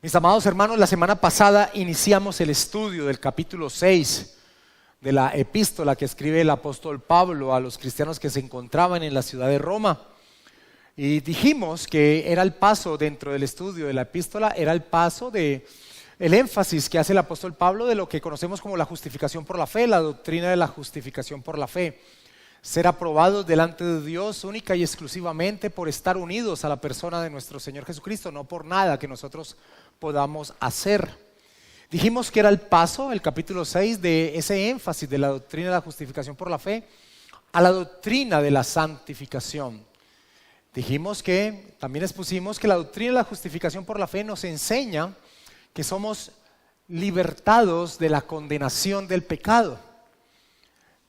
Mis amados hermanos, la semana pasada iniciamos el estudio del capítulo 6 de la epístola que escribe el apóstol Pablo a los cristianos que se encontraban en la ciudad de Roma. Y dijimos que era el paso dentro del estudio de la epístola, era el paso de el énfasis que hace el apóstol Pablo de lo que conocemos como la justificación por la fe, la doctrina de la justificación por la fe. Ser aprobados delante de Dios única y exclusivamente por estar unidos a la persona de nuestro Señor Jesucristo, no por nada que nosotros podamos hacer. Dijimos que era el paso, el capítulo 6, de ese énfasis de la doctrina de la justificación por la fe a la doctrina de la santificación. Dijimos que, también expusimos que la doctrina de la justificación por la fe nos enseña que somos libertados de la condenación del pecado.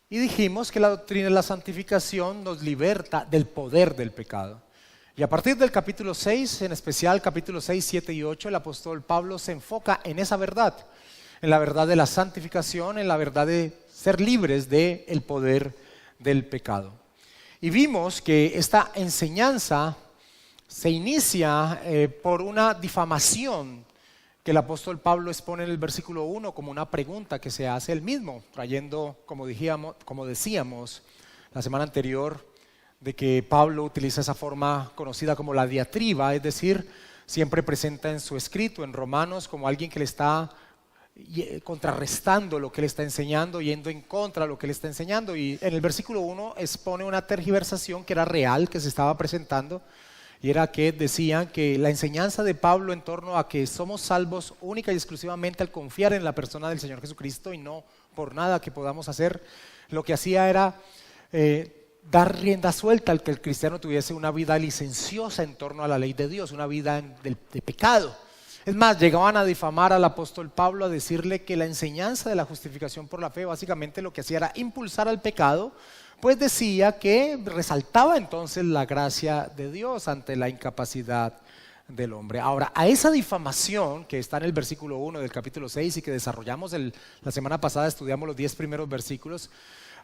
Y dijimos que la doctrina de la santificación nos liberta del poder del pecado. Y a partir del capítulo 6, en especial capítulos 6, 7 y 8, el apóstol Pablo se enfoca en esa verdad, en la verdad de la santificación, en la verdad de ser libres del poder del pecado. Y vimos que esta enseñanza se inicia por una difamación que el apóstol Pablo expone en el versículo 1 como una pregunta que se hace él mismo, trayendo, como decíamos la semana anterior, de que Pablo utiliza esa forma conocida como la diatriba, es decir, siempre presenta en su escrito, en Romanos, como alguien que le está contrarrestando lo que él está enseñando, yendo en contra de lo que él está enseñando. Y en el versículo 1 expone una tergiversación que era real, que se estaba presentando, y era que decían que la enseñanza de Pablo en torno a que somos salvos única y exclusivamente al confiar en la persona del Señor Jesucristo y no por nada que podamos hacer, lo que hacía era dar rienda suelta al que el cristiano tuviese una vida licenciosa en torno a la ley de Dios, una vida de pecado. Es más, llegaban a difamar al apóstol Pablo, a decirle que la enseñanza de la justificación por la fe básicamente lo que hacía era impulsar al pecado, pues decía que resaltaba entonces la gracia de Dios ante la incapacidad del hombre. Ahora, a esa difamación que está en el versículo 1 del capítulo 6 y que desarrollamos la semana pasada, estudiamos los 10 primeros versículos,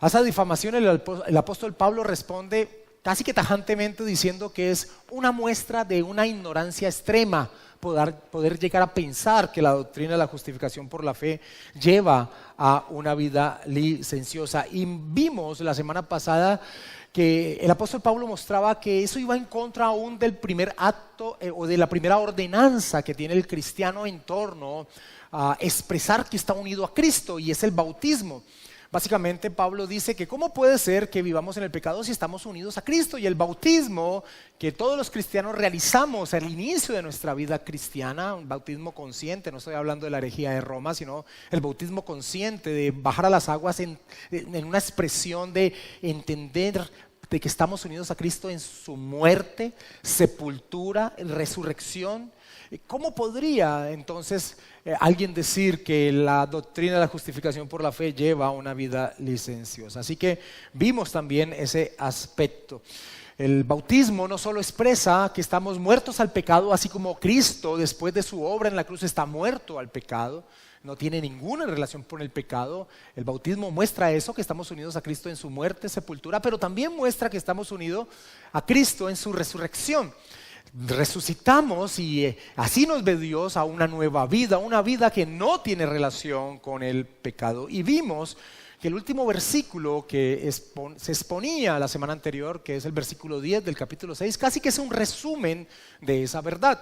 a esa difamación el apóstol Pablo responde casi que tajantemente diciendo que es una muestra de una ignorancia extrema poder llegar a pensar que la doctrina de la justificación por la fe lleva a una vida licenciosa. Y vimos la semana pasada que el apóstol Pablo mostraba que eso iba en contra aún del primer acto o de la primera ordenanza que tiene el cristiano en torno a expresar que está unido a Cristo, y es el bautismo. Básicamente Pablo dice que cómo puede ser que vivamos en el pecado si estamos unidos a Cristo, y el bautismo que todos los cristianos realizamos al inicio de nuestra vida cristiana, un bautismo consciente, no estoy hablando de la herejía de Roma, sino el bautismo consciente de bajar a las aguas en una expresión de entender de que estamos unidos a Cristo en su muerte, sepultura, resurrección. ¿Cómo podría entonces alguien decir que la doctrina de la justificación por la fe lleva a una vida licenciosa? Así que vimos también ese aspecto. El bautismo no solo expresa que estamos muertos al pecado, así como Cristo después de su obra en la cruz está muerto al pecado, no tiene ninguna relación con el pecado. El bautismo muestra eso, que estamos unidos a Cristo en su muerte, sepultura, pero también muestra que estamos unidos a Cristo en su resurrección. Resucitamos y así nos ve Dios a una nueva vida, una vida que no tiene relación con el pecado. Y vimos que el último versículo que se exponía la semana anterior, que es el versículo 10 del capítulo 6, casi que es un resumen de esa verdad.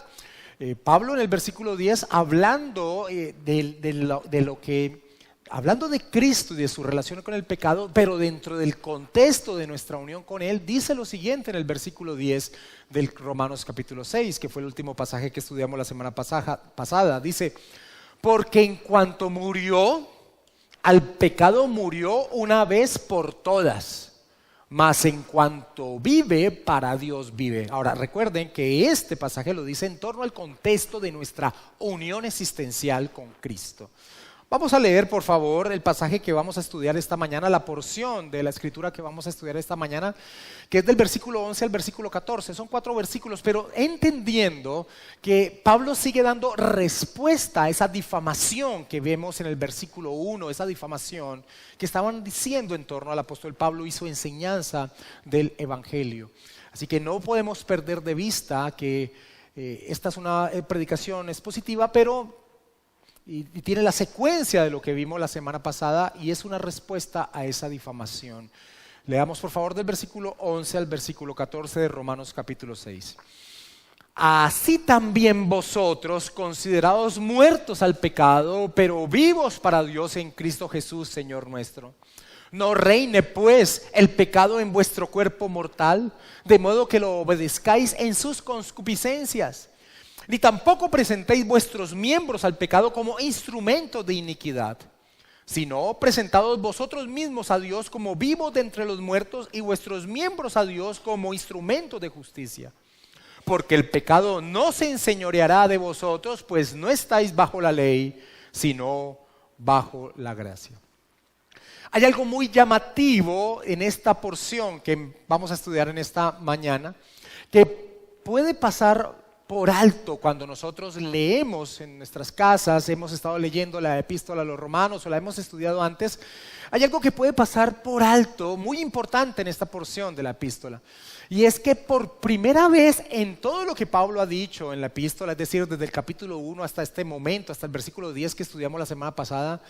Pablo en el versículo 10, hablando hablando de Cristo y de su relación con el pecado, pero dentro del contexto de nuestra unión con Él, dice lo siguiente en el versículo 10 del Romanos capítulo 6, que fue el último pasaje que estudiamos la semana pasada. Dice, porque en cuanto murió, al pecado murió una vez por todas, mas en cuanto vive, para Dios vive. Ahora recuerden que este pasaje lo dice en torno al contexto de nuestra unión existencial con Cristo. Vamos a leer, por favor, el pasaje que vamos a estudiar esta mañana, la porción de la escritura que vamos a estudiar esta mañana, que es del versículo 11 al versículo 14. Son 4 versículos, pero entendiendo que Pablo sigue dando respuesta a esa difamación que vemos en el versículo 1, esa difamación que estaban diciendo en torno al apóstol Pablo y su enseñanza del evangelio. Así que no podemos perder de vista que esta es una predicación expositiva, pero y tiene la secuencia de lo que vimos la semana pasada y es una respuesta a esa difamación. Leamos por favor del versículo 11 al versículo 14 de Romanos capítulo 6. Así también vosotros, considerados muertos al pecado, pero vivos para Dios en Cristo Jesús, Señor nuestro. No reine pues el pecado en vuestro cuerpo mortal, de modo que lo obedezcáis en sus concupiscencias. Ni tampoco presentéis vuestros miembros al pecado como instrumentos de iniquidad, sino presentados vosotros mismos a Dios como vivos de entre los muertos y vuestros miembros a Dios como instrumentos de justicia. Porque el pecado no se enseñoreará de vosotros, pues no estáis bajo la ley, sino bajo la gracia. Hay algo muy llamativo en esta porción que vamos a estudiar en esta mañana, que puede pasar por alto cuando nosotros leemos en nuestras casas, hemos estado leyendo la epístola a los romanos o la hemos estudiado antes. Hay algo que puede pasar por alto, muy importante en esta porción de la epístola. Y es que por primera vez en todo lo que Pablo ha dicho en la epístola, es decir, desde el capítulo 1 hasta este momento, hasta el versículo 10 que estudiamos la semana pasada,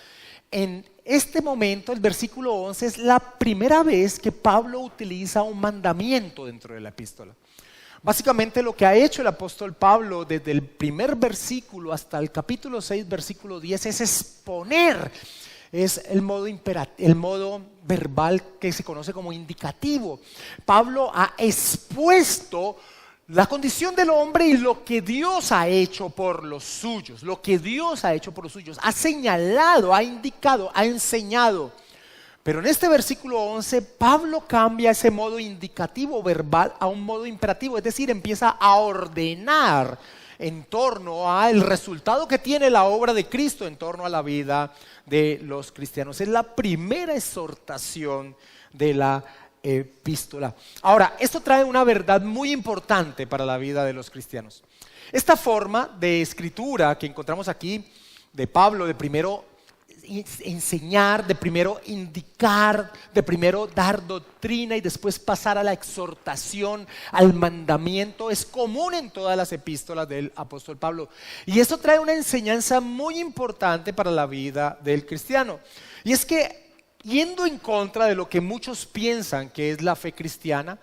en este momento, el versículo 11 es la primera vez que Pablo utiliza un mandamiento dentro de la epístola. Básicamente lo que ha hecho el apóstol Pablo desde el primer versículo hasta el capítulo 6, versículo 10 es exponer. Es el modo verbal que se conoce como indicativo. Pablo ha expuesto la condición del hombre y lo que Dios ha hecho por los suyos. Lo que Dios ha hecho por los suyos. Ha señalado, ha indicado, ha enseñado. Pero en este versículo 11, Pablo cambia ese modo indicativo verbal a un modo imperativo. Es decir, empieza a ordenar en torno al resultado que tiene la obra de Cristo en torno a la vida de los cristianos. Es la primera exhortación de la epístola. Ahora, esto trae una verdad muy importante para la vida de los cristianos. Esta forma de escritura que encontramos aquí de Pablo, de primero enseñar, de primero indicar, de primero dar doctrina y después pasar a la exhortación, al mandamiento, es común en todas las epístolas del apóstol Pablo. Y eso trae una enseñanza muy importante para la vida del cristiano. Y es que, yendo en contra de lo que muchos piensan que es la fe cristiana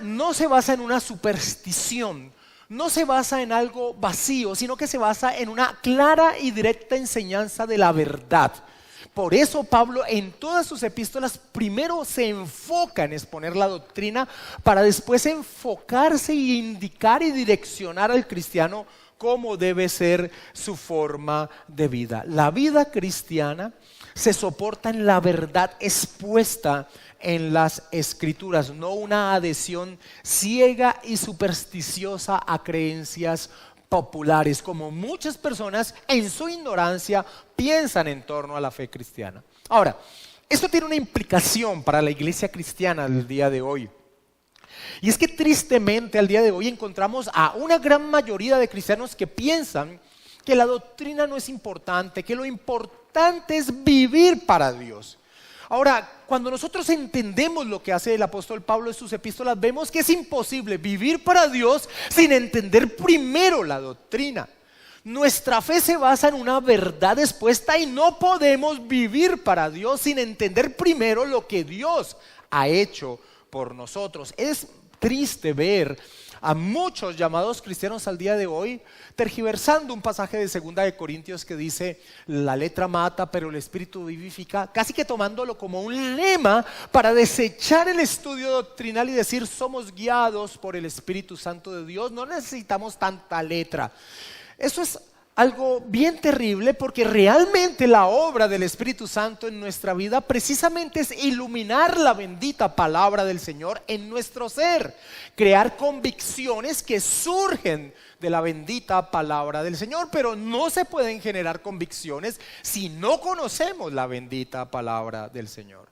no se basa en una superstición, no se basa en algo vacío, sino que se basa en una clara y directa enseñanza de la verdad. Por eso Pablo en todas sus epístolas primero se enfoca en exponer la doctrina para después enfocarse y indicar y direccionar al cristiano cómo debe ser su forma de vida. La vida cristiana se soporta en la verdad expuesta en las escrituras, no una adhesión ciega y supersticiosa a creencias populares, como muchas personas en su ignorancia piensan en torno a la fe cristiana. Ahora, esto tiene una implicación para la iglesia cristiana del día de hoy. Y es que tristemente al día de hoy encontramos a una gran mayoría de cristianos que piensan que la doctrina no es importante, que lo importante es vivir para Dios. Ahora, cuando nosotros entendemos lo que hace el apóstol Pablo en sus epístolas, vemos que es imposible vivir para Dios sin entender primero la doctrina. Nuestra fe se basa en una verdad expuesta y no podemos vivir para Dios sin entender primero lo que Dios ha hecho por nosotros. Es triste ver a muchos llamados cristianos al día de hoy tergiversando un pasaje de 2 de Corintios que dice: la letra mata pero el espíritu vivifica, casi que tomándolo como un lema para desechar el estudio doctrinal y decir: somos guiados por el Espíritu Santo de Dios, no necesitamos tanta letra. Eso es algo bien terrible, porque realmente la obra del Espíritu Santo en nuestra vida precisamente es iluminar la bendita palabra del Señor en nuestro ser, crear convicciones que surgen de la bendita palabra del Señor, pero no se pueden generar convicciones si no conocemos la bendita palabra del Señor.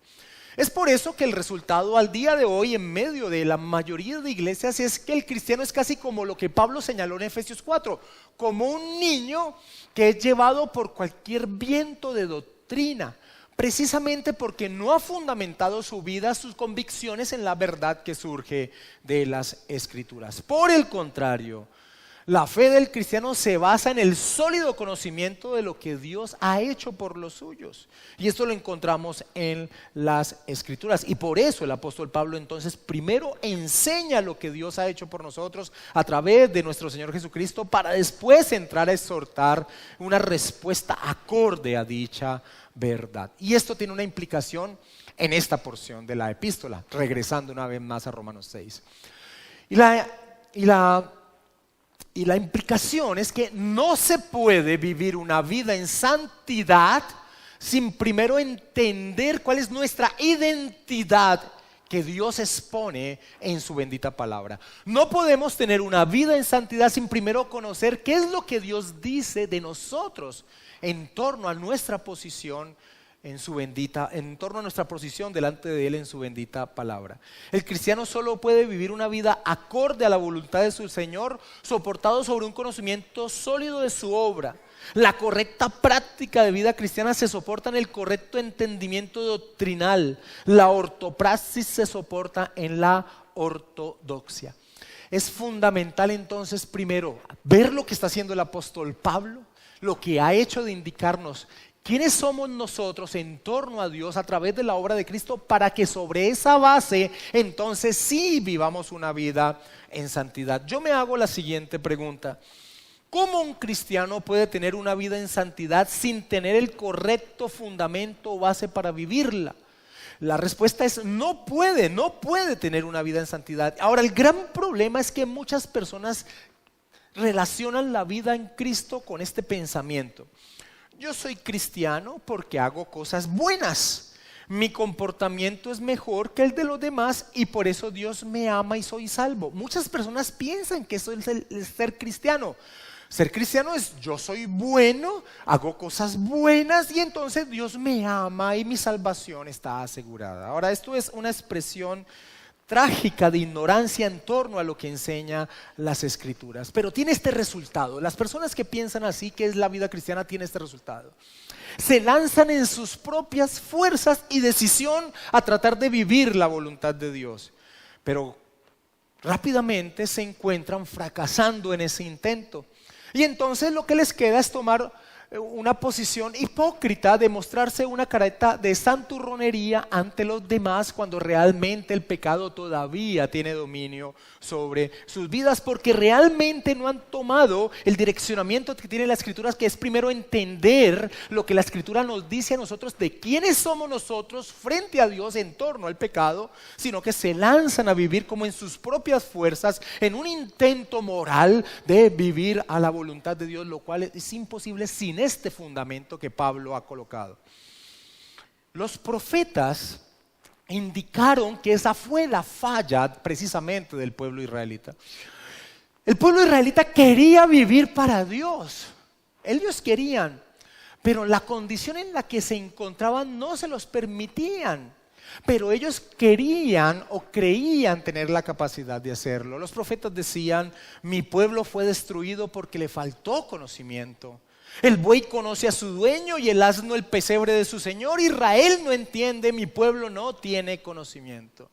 Es por eso que el resultado al día de hoy en medio de la mayoría de iglesias es que el cristiano es casi como lo que Pablo señaló en Efesios 4, como un niño que es llevado por cualquier viento de doctrina, precisamente porque no ha fundamentado su vida, sus convicciones en la verdad que surge de las Escrituras. Por el contrario, la fe del cristiano se basa en el sólido conocimiento de lo que Dios ha hecho por los suyos. Y esto lo encontramos en las Escrituras. Y por eso el apóstol Pablo entonces primero enseña lo que Dios ha hecho por nosotros a través de nuestro Señor Jesucristo, para después entrar a exhortar una respuesta acorde a dicha verdad. Y esto tiene una implicación en esta porción de la epístola, regresando una vez más a Romanos 6. Y la implicación es que no se puede vivir una vida en santidad sin primero entender cuál es nuestra identidad que Dios expone en su bendita palabra. No podemos tener una vida en santidad sin primero conocer qué es lo que Dios dice de nosotros en torno a nuestra posición en torno a nuestra posición delante de Él en su bendita palabra. El cristiano solo puede vivir una vida acorde a la voluntad de su Señor, soportado sobre un conocimiento sólido de su obra. La correcta práctica de vida cristiana se soporta en el correcto entendimiento doctrinal. La ortopraxis se soporta en la ortodoxia. Es fundamental entonces primero ver lo que está haciendo el apóstol Pablo, lo que ha hecho de indicarnos quiénes somos nosotros en torno a Dios a través de la obra de Cristo, para que sobre esa base entonces sí vivamos una vida en santidad. Yo me hago la siguiente pregunta: ¿cómo un cristiano puede tener una vida en santidad sin tener el correcto fundamento o base para vivirla? La respuesta es no puede tener una vida en santidad. Ahora, el gran problema es que muchas personas relacionan la vida en Cristo con este pensamiento: yo soy cristiano porque hago cosas buenas, mi comportamiento es mejor que el de los demás y por eso Dios me ama y soy salvo. Muchas personas piensan que eso es el ser cristiano. Ser cristiano es: yo soy bueno, hago cosas buenas y entonces Dios me ama y mi salvación está asegurada. Ahora, esto es una expresión trágica de ignorancia en torno a lo que enseña las Escrituras, pero tiene este resultado. Las personas que piensan así, que es la vida cristiana, tiene este resultado: se lanzan en sus propias fuerzas y decisión a tratar de vivir la voluntad de Dios, pero rápidamente se encuentran fracasando en ese intento, y entonces lo que les queda es tomar una posición hipócrita de mostrarse una careta de santurronería ante los demás, cuando realmente el pecado todavía tiene dominio sobre sus vidas, porque realmente no han tomado el direccionamiento que tiene la Escritura, que es primero entender lo que la Escritura nos dice a nosotros de quiénes somos nosotros frente a Dios en torno al pecado, sino que se lanzan a vivir como en sus propias fuerzas, en un intento moral de vivir a la voluntad de Dios, lo cual es imposible sin este fundamento que Pablo ha colocado. Los profetas indicaron que esa fue la falla precisamente del pueblo israelita. El pueblo israelita quería vivir para Dios, ellos querían, pero la condición en la que se encontraban no se los permitían. Pero ellos querían o creían tener la capacidad de hacerlo. Los profetas decían: mi pueblo fue destruido porque le faltó conocimiento. El buey conoce a su dueño y el asno el pesebre de su señor. Israel no entiende, mi pueblo no tiene conocimiento.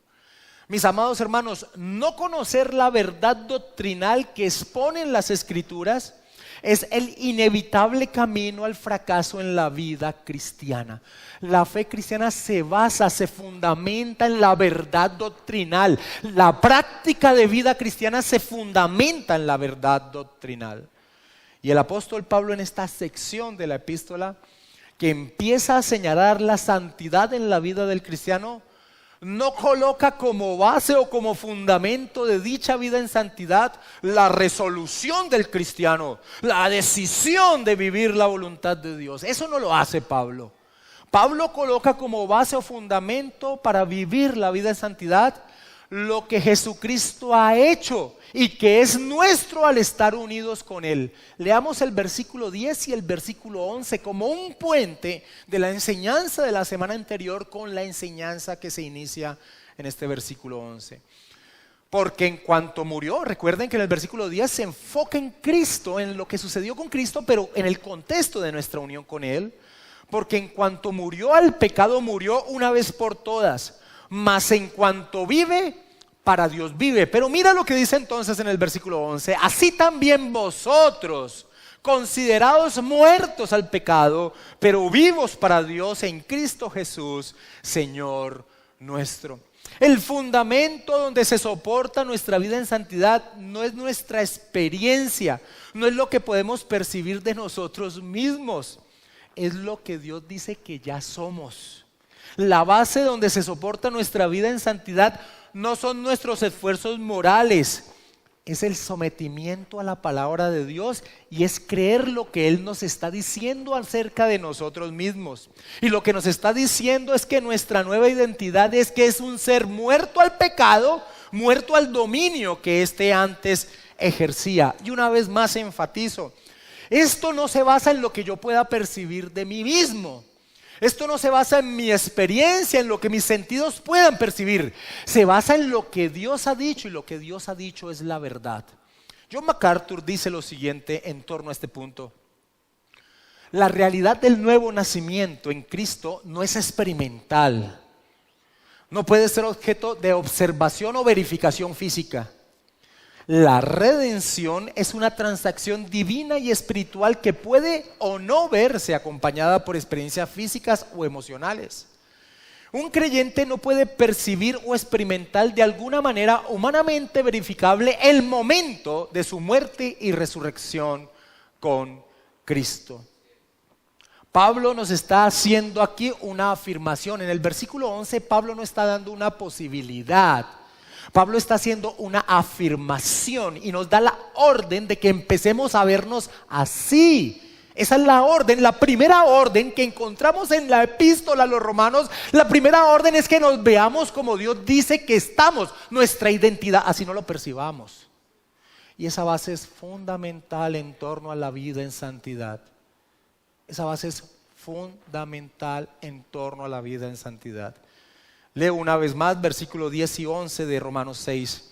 Mis amados hermanos, no conocer la verdad doctrinal que exponen las Escrituras es el inevitable camino al fracaso en la vida cristiana. La fe cristiana se basa, se fundamenta en la verdad doctrinal. La práctica de vida cristiana se fundamenta en la verdad doctrinal. Y el apóstol Pablo, en esta sección de la epístola, que empieza a señalar la santidad en la vida del cristiano, no coloca como base o como fundamento de dicha vida en santidad la resolución del cristiano, la decisión de vivir la voluntad de Dios. Eso no lo hace Pablo. Pablo coloca como base o fundamento para vivir la vida en santidad lo que Jesucristo ha hecho y que es nuestro al estar unidos con Él. Leamos el versículo 10 y el versículo 11 como un puente de la enseñanza de la semana anterior con la enseñanza que se inicia en este versículo 11. Porque en cuanto murió, recuerden que en el versículo 10 se enfoca en Cristo, en lo que sucedió con Cristo, pero en el contexto de nuestra unión con Él. Porque en cuanto murió al pecado, murió una vez por todas. Mas en cuanto vive, para Dios vive. Pero mira lo que dice entonces en el versículo 11. Así también vosotros, considerados muertos al pecado, pero vivos para Dios en Cristo Jesús, Señor nuestro. El fundamento donde se soporta nuestra vida en santidad no es nuestra experiencia, no es lo que podemos percibir de nosotros mismos, es lo que Dios dice que ya somos. La base donde se soporta nuestra vida en santidad no son nuestros esfuerzos morales, es el sometimiento a la palabra de Dios y es creer lo que Él nos está diciendo acerca de nosotros mismos. Y lo que nos está diciendo es que nuestra nueva identidad es que es un ser muerto al pecado, muerto al dominio que éste antes ejercía. Y una vez más enfatizo, esto no se basa en lo que yo pueda percibir de mí mismo. Esto no se basa en mi experiencia, en lo que mis sentidos puedan percibir. Se basa en lo que Dios ha dicho, y lo que Dios ha dicho es la verdad. John MacArthur dice lo siguiente en torno a este punto. La realidad del nuevo nacimiento en Cristo no es experimental. No puede ser objeto de observación o verificación física. La redención es una transacción divina y espiritual que puede o no verse acompañada por experiencias físicas o emocionales. Un creyente no puede percibir o experimentar de alguna manera humanamente verificable el momento de su muerte y resurrección con Cristo. Pablo nos está haciendo aquí una afirmación. En el versículo 11 Pablo no está dando una posibilidad. Pablo está haciendo una afirmación y nos da la orden de que empecemos a vernos así. Esa es la orden, la primera orden que encontramos en la epístola a los romanos. La primera orden es que nos veamos como Dios dice que estamos, nuestra identidad, así no lo percibamos. Y esa base es fundamental en torno a la vida en santidad. Esa base es fundamental en torno a la vida en santidad. Leo una vez más versículos 10 y 11 de Romanos 6.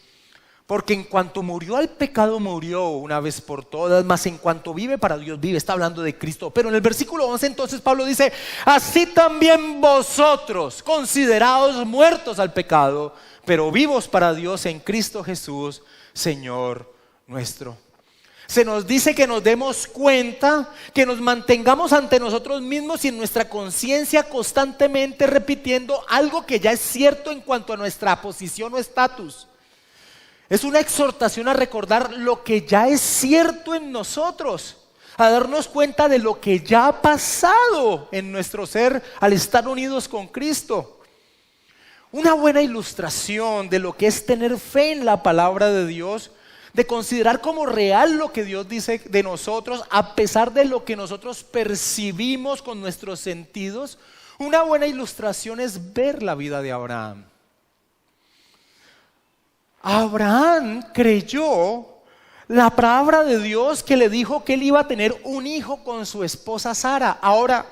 Porque en cuanto murió al pecado, murió una vez por todas, mas en cuanto vive para Dios vive. Está hablando de Cristo. Pero en el versículo 11 entonces Pablo dice, así también vosotros, considerados muertos al pecado, pero vivos para Dios en Cristo Jesús, Señor nuestro. Se nos dice que nos demos cuenta, que nos mantengamos ante nosotros mismos y en nuestra conciencia constantemente repitiendo algo que ya es cierto en cuanto a nuestra posición o estatus. Es una exhortación a recordar lo que ya es cierto en nosotros, a darnos cuenta de lo que ya ha pasado en nuestro ser al estar unidos con Cristo. Una buena ilustración de lo que es tener fe en la palabra de Dios, de considerar como real lo que Dios dice de nosotros a pesar de lo que nosotros percibimos con nuestros sentidos. Una buena ilustración es ver la vida de Abraham. Abraham creyó la palabra de Dios que le dijo que él iba a tener un hijo con su esposa Sara. Ahora,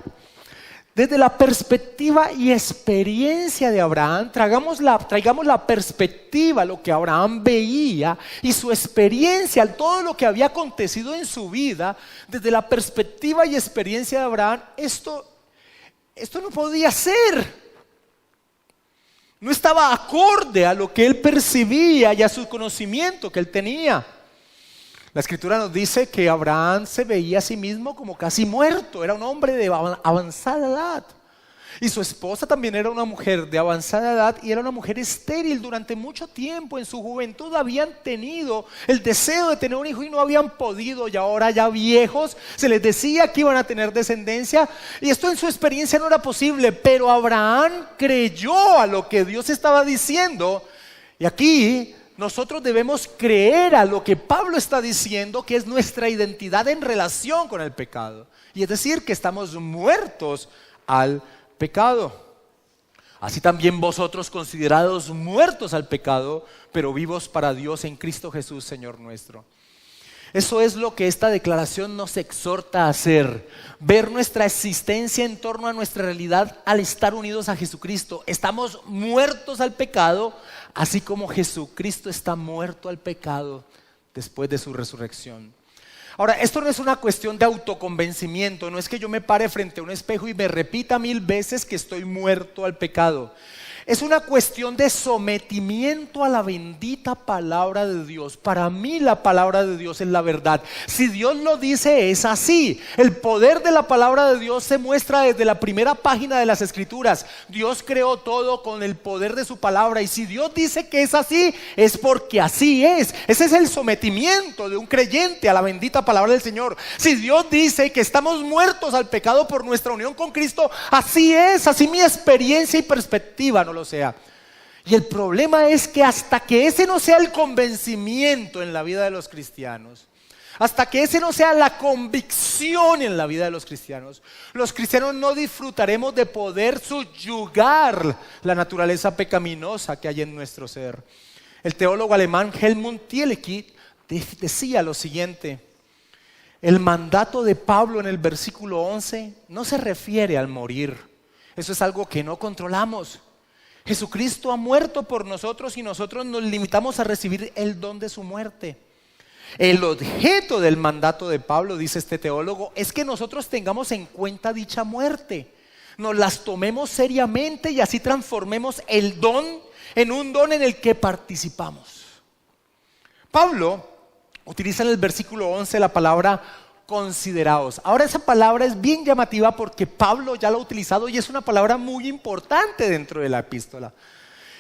desde la perspectiva y experiencia de Abraham, traigamos la perspectiva, lo que Abraham veía y su experiencia, todo lo que había acontecido en su vida, desde la perspectiva y experiencia de Abraham, esto no podía ser. No estaba acorde a lo que él percibía y a su conocimiento que él tenía. La Escritura nos dice que Abraham se veía a sí mismo como casi muerto. Era un hombre de avanzada edad. Y su esposa también era una mujer de avanzada edad y era una mujer estéril. Durante mucho tiempo en su juventud habían tenido el deseo de tener un hijo y no habían podido. Y ahora ya viejos se les decía que iban a tener descendencia. Y esto en su experiencia no era posible. Pero Abraham creyó a lo que Dios estaba diciendo. Y aquí nosotros debemos creer a lo que Pablo está diciendo, que es nuestra identidad en relación con el pecado. Y es decir, que estamos muertos al pecado. Así también vosotros, considerados muertos al pecado, pero vivos para Dios en Cristo Jesús, Señor nuestro. Eso es lo que esta declaración nos exhorta a hacer. Ver nuestra existencia en torno a nuestra realidad al estar unidos a Jesucristo. Estamos muertos al pecado, así como Jesucristo está muerto al pecado después de su resurrección. Ahora, esto no es una cuestión de autoconvencimiento, no es que yo me pare frente a un espejo y me repita 1000 veces que estoy muerto al pecado. Es una cuestión de sometimiento a la bendita palabra de Dios. Para mí la palabra de Dios es la verdad. Si Dios lo dice, es así. El poder de la palabra de Dios se muestra desde la primera página de las Escrituras. Dios creó todo con el poder de su palabra. Y si Dios dice que es así, es porque así es. Ese es el sometimiento de un creyente a la bendita palabra del Señor. Si Dios dice que estamos muertos al pecado por nuestra unión con Cristo, así es. Así mi experiencia y perspectiva no lo sea. Y el problema es que hasta que ese no sea el convencimiento en la vida de los cristianos, hasta que ese no sea la convicción en la vida de los cristianos no disfrutaremos de poder subyugar la naturaleza pecaminosa que hay en nuestro ser. El teólogo alemán Helmut Thielicke decía lo siguiente: el mandato de Pablo en el versículo 11 no se refiere al morir. Eso es algo que no controlamos. Jesucristo ha muerto por nosotros y nosotros nos limitamos a recibir el don de su muerte. El objeto del mandato de Pablo, dice este teólogo, es que nosotros tengamos en cuenta dicha muerte, nos las tomemos seriamente y así transformemos el don en un don en el que participamos. Pablo utiliza en el versículo 11 la palabra consideraos. Ahora esa palabra es bien llamativa porque Pablo ya la ha utilizado y es una palabra muy importante dentro de la epístola.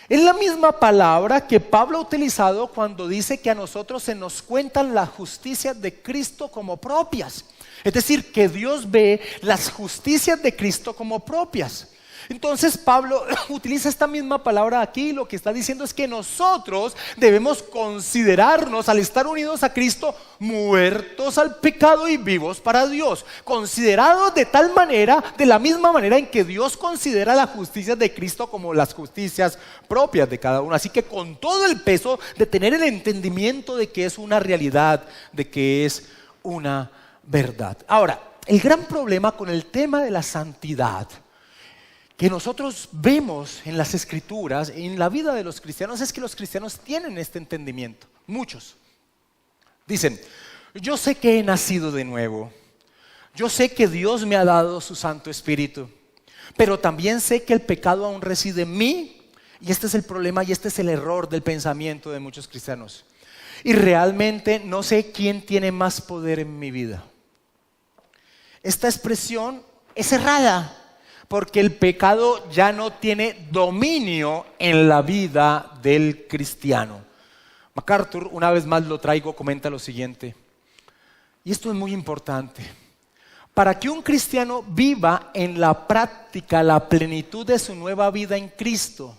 Es la misma palabra que Pablo ha utilizado cuando dice que a nosotros se nos cuentan las justicias de Cristo como propias. Es decir, que Dios ve las justicias de Cristo como propias. Entonces Pablo utiliza esta misma palabra aquí y lo que está diciendo es que nosotros debemos considerarnos, al estar unidos a Cristo, muertos al pecado y vivos para Dios. Considerados de tal manera, de la misma manera en que Dios considera las justicias de Cristo como las justicias propias de cada uno. Así que con todo el peso de tener el entendimiento de que es una realidad, de que es una verdad. Ahora, el gran problema con el tema de la santidad que nosotros vemos en las Escrituras, en la vida de los cristianos, es que los cristianos tienen este entendimiento. Muchos dicen: yo sé que he nacido de nuevo, yo sé que Dios me ha dado su Santo Espíritu, pero también sé que el pecado aún reside en mí. Y este es el problema y este es el error del pensamiento de muchos cristianos. Y realmente no sé quién tiene más poder en mi vida. Esta expresión es errada, porque el pecado ya no tiene dominio en la vida del cristiano. MacArthur, una vez más lo traigo, comenta lo siguiente, y esto es muy importante: para que un cristiano viva en la práctica la plenitud de su nueva vida en Cristo,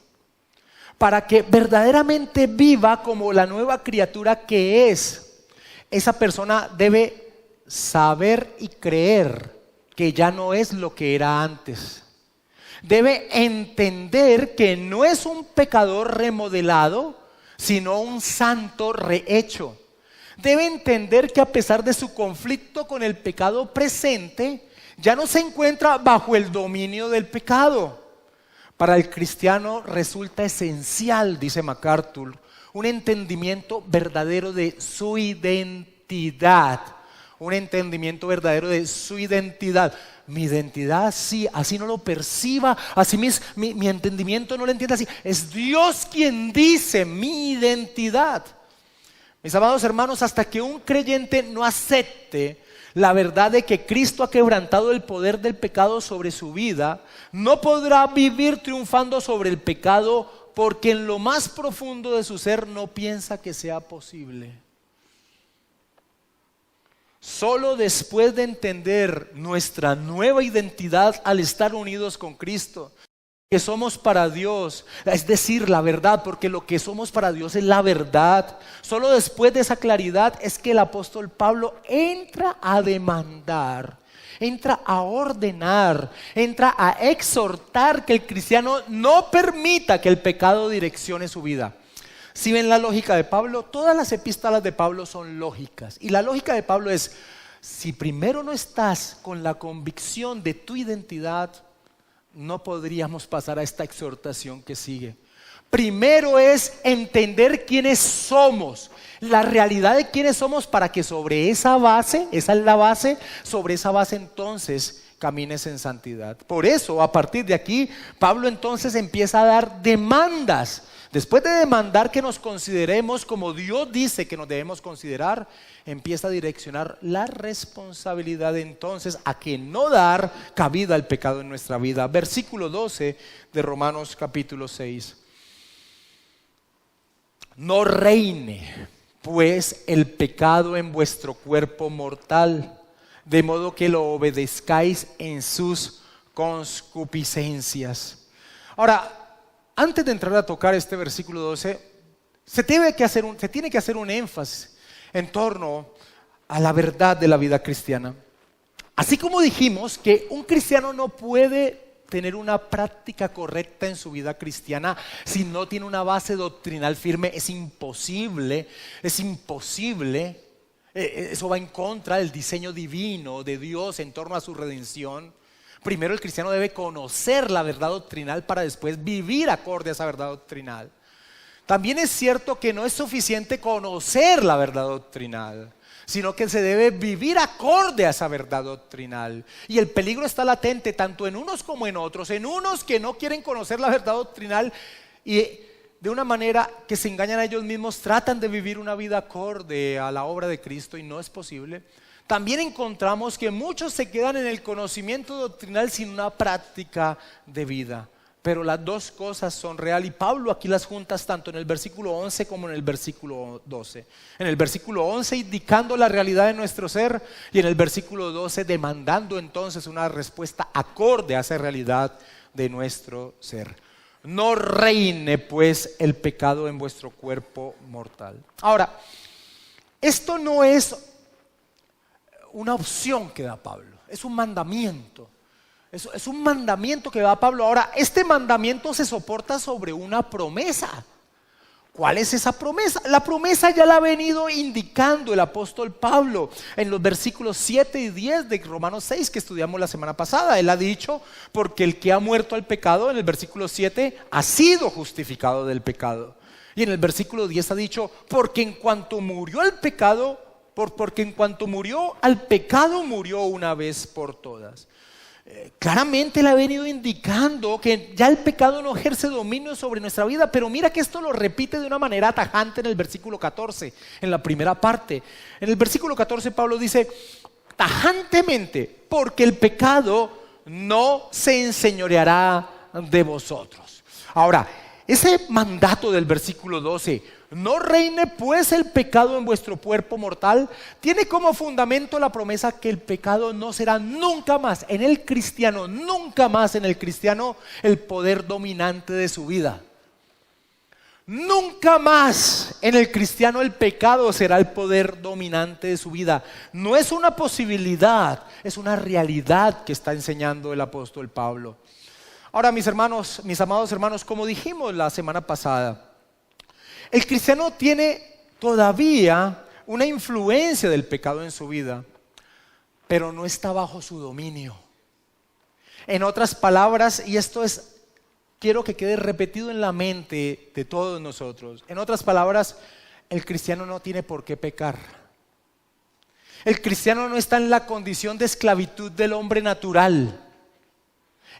para que verdaderamente viva como la nueva criatura que es, esa persona debe saber y creer que ya no es lo que era antes. Debe entender que no es un pecador remodelado, sino un santo rehecho. Debe entender que a pesar de su conflicto con el pecado presente, ya no se encuentra bajo el dominio del pecado. Para el cristiano resulta esencial, dice MacArthur, un entendimiento verdadero de su identidad. Un entendimiento verdadero de su identidad. Mi identidad, sí, así no lo perciba, así mi entendimiento no lo entiende así. Es Dios quien dice mi identidad. Mis amados hermanos, hasta que un creyente no acepte la verdad de que Cristo ha quebrantado el poder del pecado sobre su vida, no podrá vivir triunfando sobre el pecado, porque en lo más profundo de su ser no piensa que sea posible. Solo después de entender nuestra nueva identidad al estar unidos con Cristo, que somos para Dios, es decir, la verdad, porque lo que somos para Dios es la verdad. Solo después de esa claridad es que el apóstol Pablo entra a demandar, entra a ordenar, entra a exhortar que el cristiano no permita que el pecado direccione su vida. Si ven la lógica de Pablo, todas las epístolas de Pablo son lógicas. Y la lógica de Pablo es: si primero no estás con la convicción de tu identidad, no podríamos pasar a esta exhortación que sigue. Primero es entender quiénes somos, la realidad de quiénes somos, para que sobre esa base, esa es la base, sobre esa base entonces camines en santidad. Por eso, a partir de aquí, Pablo entonces empieza a dar demandas. Después de demandar que nos consideremos como Dios dice que nos debemos considerar, empieza a direccionar la responsabilidad entonces a que no dar cabida al pecado en nuestra vida. Versículo 12 de Romanos capítulo 6. No reine pues el pecado en vuestro cuerpo mortal, de modo que lo obedezcáis en sus concupiscencias. Ahora, antes de entrar a tocar este versículo 12, se tiene que hacer un énfasis en torno a la verdad de la vida cristiana. Así como dijimos que un cristiano no puede tener una práctica correcta en su vida cristiana si no tiene una base doctrinal firme, es imposible. Eso va en contra del diseño divino de Dios en torno a su redención. Primero el cristiano debe conocer la verdad doctrinal para después vivir acorde a esa verdad doctrinal. También es cierto que no es suficiente conocer la verdad doctrinal, sino que se debe vivir acorde a esa verdad doctrinal. Y el peligro está latente tanto en unos como en otros, en unos que no quieren conocer la verdad doctrinal y de una manera que se engañan a ellos mismos, tratan de vivir una vida acorde a la obra de Cristo y no es posible. También encontramos que muchos se quedan en el conocimiento doctrinal sin una práctica de vida. Pero las dos cosas son real y Pablo aquí las juntas tanto en el versículo 11 como en el versículo 12. En el versículo 11 indicando la realidad de nuestro ser y en el versículo 12 demandando entonces una respuesta acorde a esa realidad de nuestro ser. No reine pues el pecado en vuestro cuerpo mortal. Ahora, esto no es una opción que da Pablo, es un mandamiento. Es un mandamiento que da Pablo. Ahora, este mandamiento se soporta sobre una promesa. ¿Cuál es esa promesa? La promesa ya la ha venido indicando el apóstol Pablo en los versículos 7 y 10 de Romanos 6 que estudiamos la semana pasada. Él ha dicho, porque el que ha muerto al pecado, en el versículo 7, ha sido justificado del pecado. Y en el versículo 10 ha dicho, porque en cuanto murió al pecado, murió una vez por todas. Claramente le ha venido indicando que ya el pecado no ejerce dominio sobre nuestra vida, pero mira que esto lo repite de una manera tajante en el versículo 14, en la primera parte. En el versículo 14 Pablo dice tajantemente, porque el pecado no se enseñoreará de vosotros. Ahora, ese mandato del versículo 12, no reine pues el pecado en vuestro cuerpo mortal, tiene como fundamento la promesa que el pecado no será nunca más en el cristiano, el poder dominante de su vida. Nunca más en el cristiano el pecado será el poder dominante de su vida. No es una posibilidad, es una realidad que está enseñando el apóstol Pablo. Ahora, mis amados hermanos, como dijimos la semana pasada, el cristiano tiene todavía una influencia del pecado en su vida, pero no está bajo su dominio. En otras palabras, y esto quiero que quede repetido en la mente de todos nosotros. En otras palabras, el cristiano no tiene por qué pecar. El cristiano no está en la condición de esclavitud del hombre natural.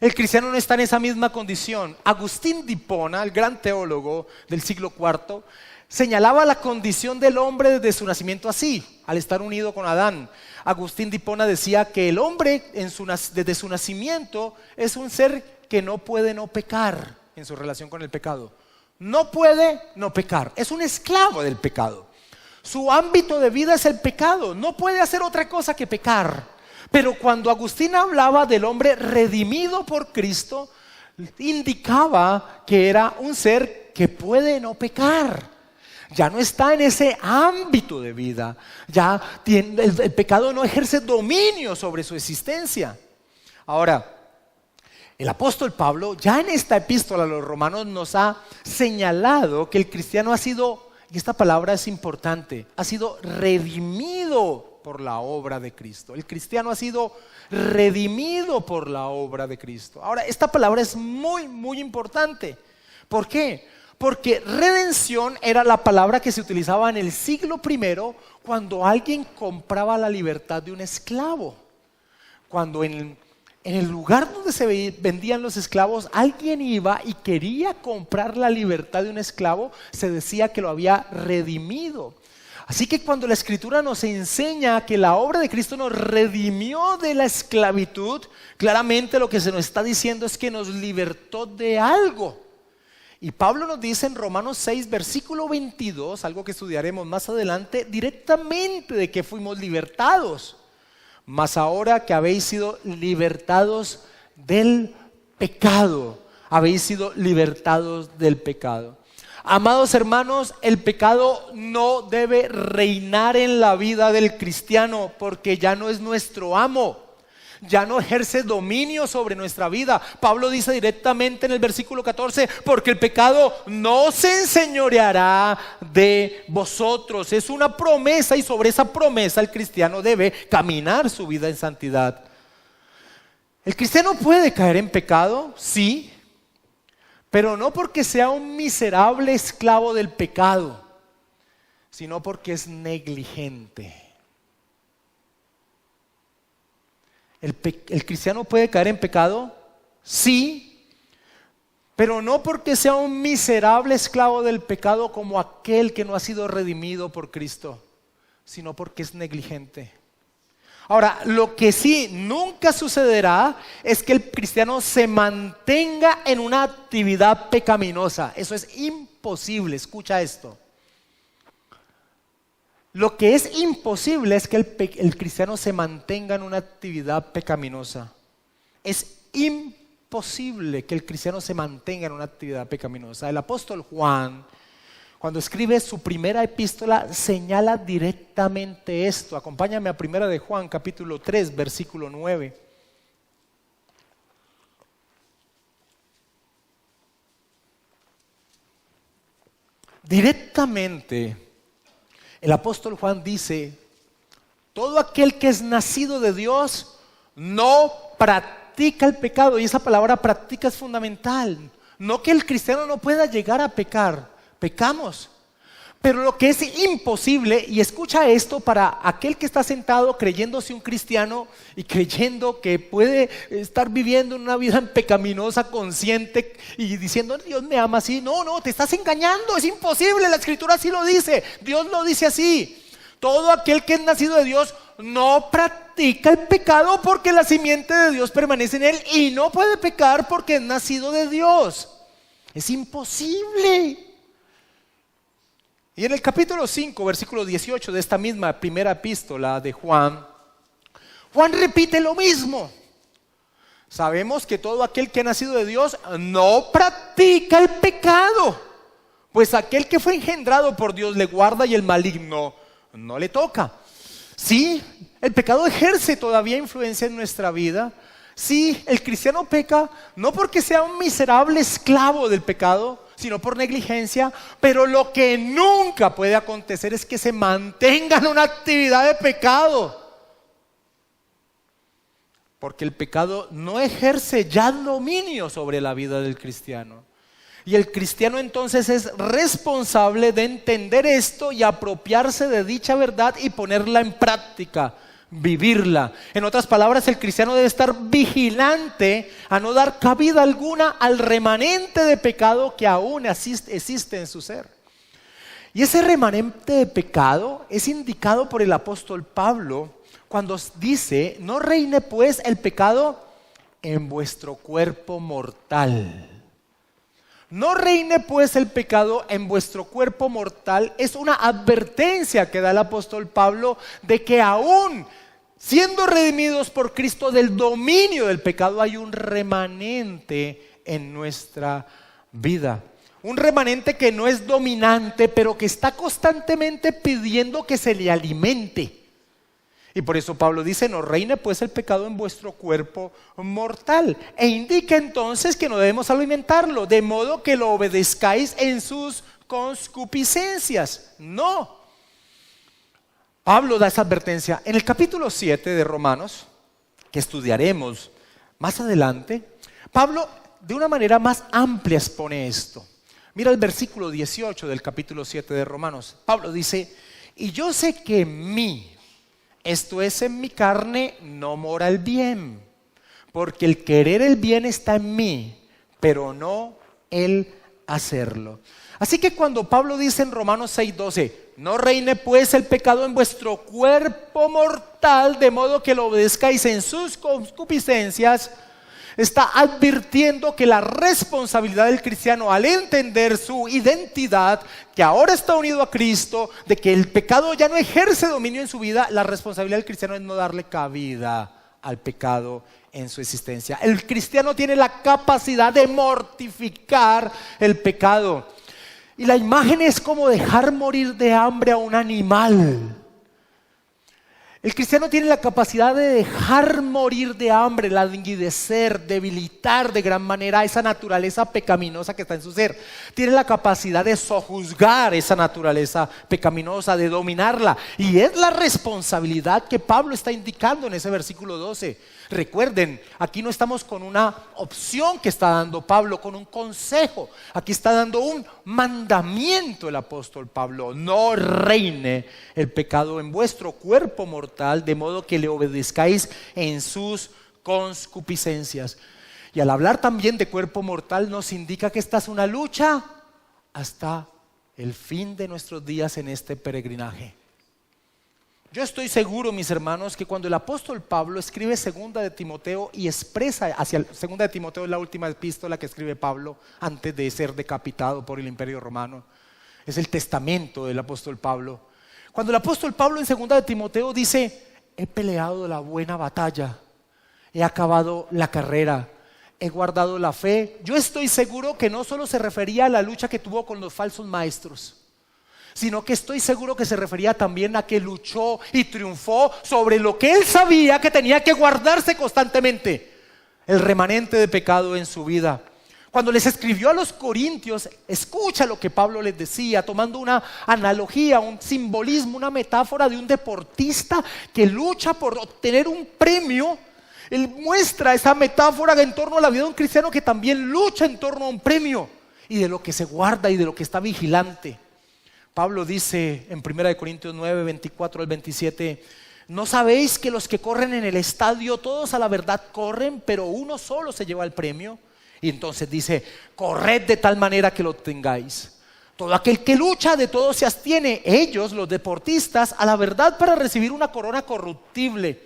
El cristiano no está en esa misma condición. Agustín de Hipona, el gran teólogo del siglo IV, señalaba la condición del hombre desde su nacimiento así, al estar unido con Adán. Agustín de Hipona decía que el hombre desde su nacimiento es un ser que no puede no pecar en su relación con el pecado. No puede no pecar, es un esclavo del pecado. Su ámbito de vida es el pecado, no puede hacer otra cosa que pecar. Pero cuando Agustín hablaba del hombre redimido por Cristo, indicaba que era un ser que puede no pecar. Ya no está en ese ámbito de vida. Ya el pecado no ejerce dominio sobre su existencia. Ahora, el apóstol Pablo ya en esta epístola a los romanos nos ha señalado que el cristiano ha sido, y esta palabra es importante, ha sido redimido por la obra de Cristo. El cristiano ha sido redimido por la obra de Cristo. Ahora, esta palabra es muy, muy importante. ¿Por qué? Porque redención era la palabra que se utilizaba en el siglo I cuando alguien compraba la libertad de un esclavo. Cuando en el lugar donde se vendían los esclavos, alguien iba y quería comprar la libertad de un esclavo, se decía que lo había redimido. Así que cuando la Escritura nos enseña que la obra de Cristo nos redimió de la esclavitud, claramente lo que se nos está diciendo es que nos libertó de algo. Y Pablo nos dice en Romanos 6, versículo 22, algo que estudiaremos más adelante, directamente de que fuimos libertados. Mas ahora que habéis sido libertados del pecado, habéis sido libertados del pecado. Amados hermanos, el pecado no debe reinar en la vida del cristiano porque ya no es nuestro amo. Ya no ejerce dominio sobre nuestra vida. Pablo dice directamente en el versículo 14, porque el pecado no se enseñoreará de vosotros. Es una promesa y sobre esa promesa el cristiano debe caminar su vida en santidad. ¿El cristiano puede caer en pecado? Sí, pero no porque sea un miserable esclavo del pecado, sino porque es negligente. ¿El cristiano puede caer en pecado? Sí, pero no porque sea un miserable esclavo del pecado como aquel que no ha sido redimido por Cristo, sino porque es negligente. Ahora, lo que sí nunca sucederá es que el cristiano se mantenga en una actividad pecaminosa. Eso es imposible, escucha esto. Lo que es imposible es que el cristiano se mantenga en una actividad pecaminosa. Es imposible que el cristiano se mantenga en una actividad pecaminosa. El apóstol Juan, cuando escribe su primera epístola, señala directamente esto. Acompáñame a primera de Juan, capítulo 3, versículo 9. Directamente el apóstol Juan dice: todo aquel que es nacido de Dios no practica el pecado. Y esa palabra practica es fundamental. No que el cristiano no pueda llegar a pecar, pecamos. Pero lo que es imposible, y escucha esto para aquel que está sentado creyéndose un cristiano y creyendo que puede estar viviendo una vida pecaminosa, consciente y diciendo Dios me ama así. No, te estás engañando, es imposible, la Escritura así lo dice, Dios lo dice así. Todo aquel que es nacido de Dios no practica el pecado porque la simiente de Dios permanece en él y no puede pecar porque es nacido de Dios. Es imposible. Y en el capítulo 5, versículo 18 de esta misma primera epístola de Juan, Juan repite lo mismo. Sabemos que todo aquel que ha nacido de Dios no practica el pecado, pues aquel que fue engendrado por Dios le guarda y el maligno no le toca. Sí, el pecado ejerce todavía influencia en nuestra vida. Sí, el cristiano peca no porque sea un miserable esclavo del pecado, sino por negligencia, pero lo que nunca puede acontecer es que se mantenga en una actividad de pecado. Porque el pecado no ejerce ya dominio sobre la vida del cristiano. Y el cristiano entonces es responsable de entender esto y apropiarse de dicha verdad y ponerla en práctica, vivirla. En otras palabras, el cristiano debe estar vigilante a no dar cabida alguna al remanente de pecado que aún existe en su ser. Y ese remanente de pecado es indicado por el apóstol Pablo cuando dice: no reine pues el pecado en vuestro cuerpo mortal. No reine pues el pecado en vuestro cuerpo mortal es una advertencia que da el apóstol Pablo de que aún siendo redimidos por Cristo del dominio del pecado hay un remanente en nuestra vida. Un remanente que no es dominante, pero que está constantemente pidiendo que se le alimente. Y por eso Pablo dice: no reine pues el pecado en vuestro cuerpo mortal. E indica entonces que no debemos alimentarlo, de modo que lo obedezcáis en sus concupiscencias. No. Pablo da esa advertencia. En el capítulo 7 de Romanos, que estudiaremos más adelante, Pablo de una manera más amplia expone esto. Mira el versículo 18 del capítulo 7 de Romanos. Pablo dice: y yo sé que en mí, esto es en mi carne, no mora el bien, porque el querer el bien está en mí, pero no el hacerlo. Así que cuando Pablo dice en Romanos 6:12, no reine pues el pecado en vuestro cuerpo mortal, de modo que lo obedezcáis en sus concupiscencias, está advirtiendo que la responsabilidad del cristiano, al entender su identidad, que ahora está unido a Cristo, de que el pecado ya no ejerce dominio en su vida, la responsabilidad del cristiano es no darle cabida al pecado en su existencia. El cristiano tiene la capacidad de mortificar el pecado. Y la imagen es como dejar morir de hambre a un animal. El cristiano tiene la capacidad de dejar morir de hambre, languidecer, debilitar de gran manera esa naturaleza pecaminosa que está en su ser. Tiene la capacidad de sojuzgar esa naturaleza pecaminosa, de dominarla. Y es la responsabilidad que Pablo está indicando en ese versículo 12. Recuerden, aquí no estamos con una opción que está dando Pablo, con un consejo. Aquí está dando un mandamiento el apóstol Pablo: no reine el pecado en vuestro cuerpo mortal, de modo que le obedezcáis en sus concupiscencias. Y al hablar también de cuerpo mortal, nos indica que esta es una lucha hasta el fin de nuestros días en este peregrinaje. Yo estoy seguro, mis hermanos, que cuando el apóstol Pablo escribe segunda de Timoteo y expresa hacia segunda de Timoteo, es la última epístola que escribe Pablo antes de ser decapitado por el imperio romano. Es el testamento del apóstol Pablo. Cuando el apóstol Pablo en segunda de Timoteo dice: he peleado la buena batalla, he acabado la carrera, he guardado la fe, yo estoy seguro que no solo se refería a la lucha que tuvo con los falsos maestros, sino que estoy seguro que se refería también a que luchó y triunfó sobre lo que él sabía que tenía que guardarse constantemente: el remanente de pecado en su vida. Cuando les escribió a los corintios, escucha lo que Pablo les decía, tomando una analogía, un simbolismo, una metáfora de un deportista que lucha por obtener un premio. Él muestra esa metáfora en torno a la vida de un cristiano que también lucha en torno a un premio y de lo que se guarda y de lo que está vigilante. Pablo dice en 1 Corintios 9, 24 al 27: ¿no sabéis que los que corren en el estadio, todos a la verdad corren, pero uno solo se lleva el premio? Y entonces dice: corred de tal manera que lo tengáis. Todo aquel que lucha, de todo se abstiene. Ellos, los deportistas, a la verdad para recibir una corona corruptible,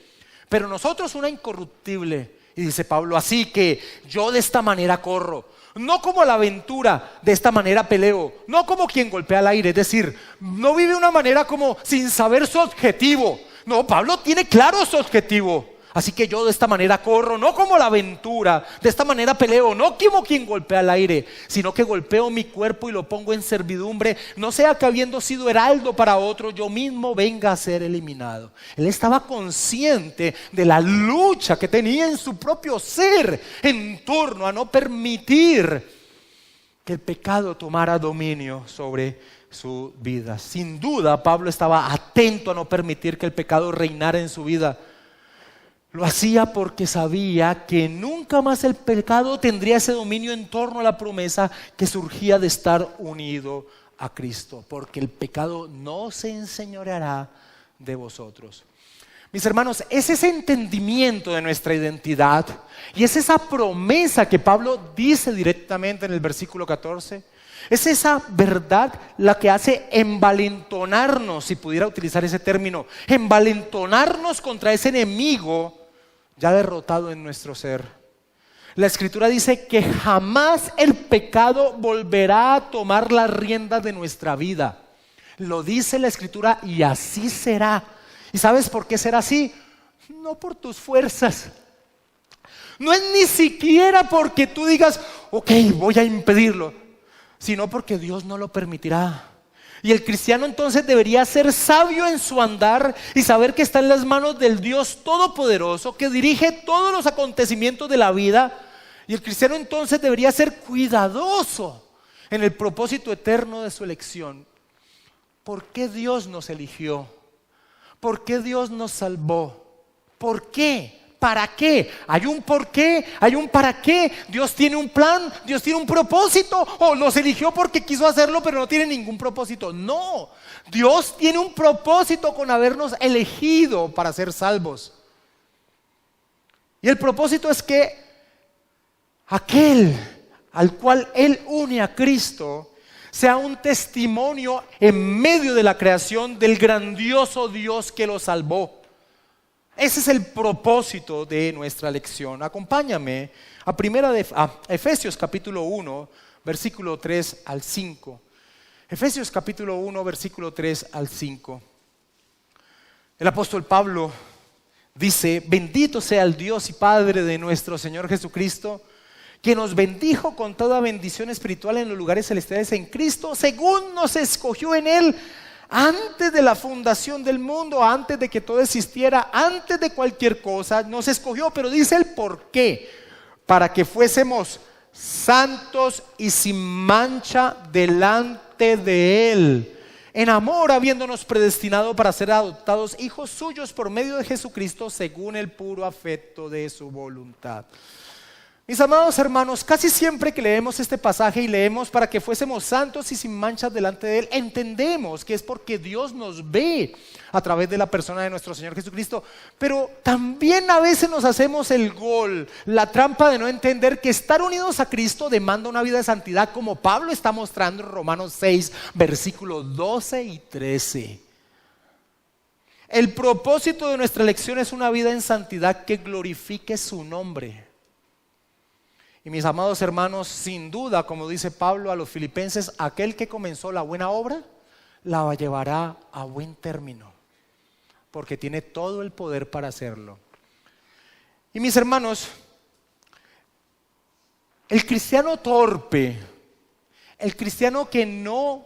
pero nosotros una incorruptible. Y dice Pablo: así que yo de esta manera corro, no como a la aventura, de esta manera peleo, no como quien golpea al aire. Es decir, no vive una manera como sin saber su objetivo. No, Pablo tiene claro su objetivo. Así que yo de esta manera corro, no como la aventura, de esta manera peleo, no como quien golpea al aire, sino que golpeo mi cuerpo y lo pongo en servidumbre, no sea que habiendo sido heraldo para otro, yo mismo venga a ser eliminado. Él estaba consciente de la lucha que tenía en su propio ser en torno a no permitir que el pecado tomara dominio sobre su vida. Sin duda, Pablo estaba atento a no permitir que el pecado reinara en su vida. Lo hacía porque sabía que nunca más el pecado tendría ese dominio en torno a la promesa que surgía de estar unido a Cristo, porque el pecado no se enseñoreará de vosotros. Mis hermanos, es ese entendimiento de nuestra identidad y es esa promesa que Pablo dice directamente en el versículo 14. Es esa verdad la que hace envalentonarnos, si pudiera utilizar ese término, envalentonarnos contra ese enemigo ya derrotado en nuestro ser. La Escritura dice que jamás el pecado volverá a tomar las riendas de nuestra vida. Lo dice la Escritura y así será. ¿Y sabes por qué será así? No por tus fuerzas. No es ni siquiera porque tú digas: ok, voy a impedirlo, sino porque Dios no lo permitirá. Y el cristiano entonces debería ser sabio en su andar y saber que está en las manos del Dios Todopoderoso, que dirige todos los acontecimientos de la vida. Y el cristiano entonces debería ser cuidadoso en el propósito eterno de su elección. ¿Por qué Dios nos eligió? ¿Por qué Dios nos salvó? ¿Por qué? ¿Para qué? Hay un por qué, hay un para qué. Dios tiene un plan, Dios tiene un propósito. O los eligió porque quiso hacerlo, pero no tiene ningún propósito. No, Dios tiene un propósito con habernos elegido para ser salvos. Y el propósito es que aquel al cual Él une a Cristo sea un testimonio en medio de la creación del grandioso Dios que lo salvó. Ese es el propósito de nuestra lección. Acompáñame a Efesios capítulo 1, versículo 3 al 5. Efesios capítulo 1, versículo 3 al 5. El apóstol Pablo dice: bendito sea el Dios y Padre de nuestro Señor Jesucristo, que nos bendijo con toda bendición espiritual en los lugares celestiales en Cristo, según nos escogió en Él antes de la fundación del mundo, antes de que todo existiera, antes de cualquier cosa, nos escogió. Pero dice el por qué: para que fuésemos santos y sin mancha delante de Él, en amor, habiéndonos predestinado para ser adoptados hijos suyos por medio de Jesucristo, según el puro afecto de su voluntad. Mis amados hermanos, casi siempre que leemos este pasaje y leemos para que fuésemos santos y sin manchas delante de Él, entendemos que es porque Dios nos ve a través de la persona de nuestro Señor Jesucristo. Pero también a veces nos hacemos el gol, la trampa de no entender que estar unidos a Cristo demanda una vida de santidad, como Pablo está mostrando en Romanos 6, versículos 12 y 13. El propósito de nuestra lección es una vida en santidad que glorifique su nombre. Y mis amados hermanos, sin duda, como dice Pablo a los filipenses, aquel que comenzó la buena obra, la llevará a buen término, porque tiene todo el poder para hacerlo. Y mis hermanos, el cristiano torpe, el cristiano que no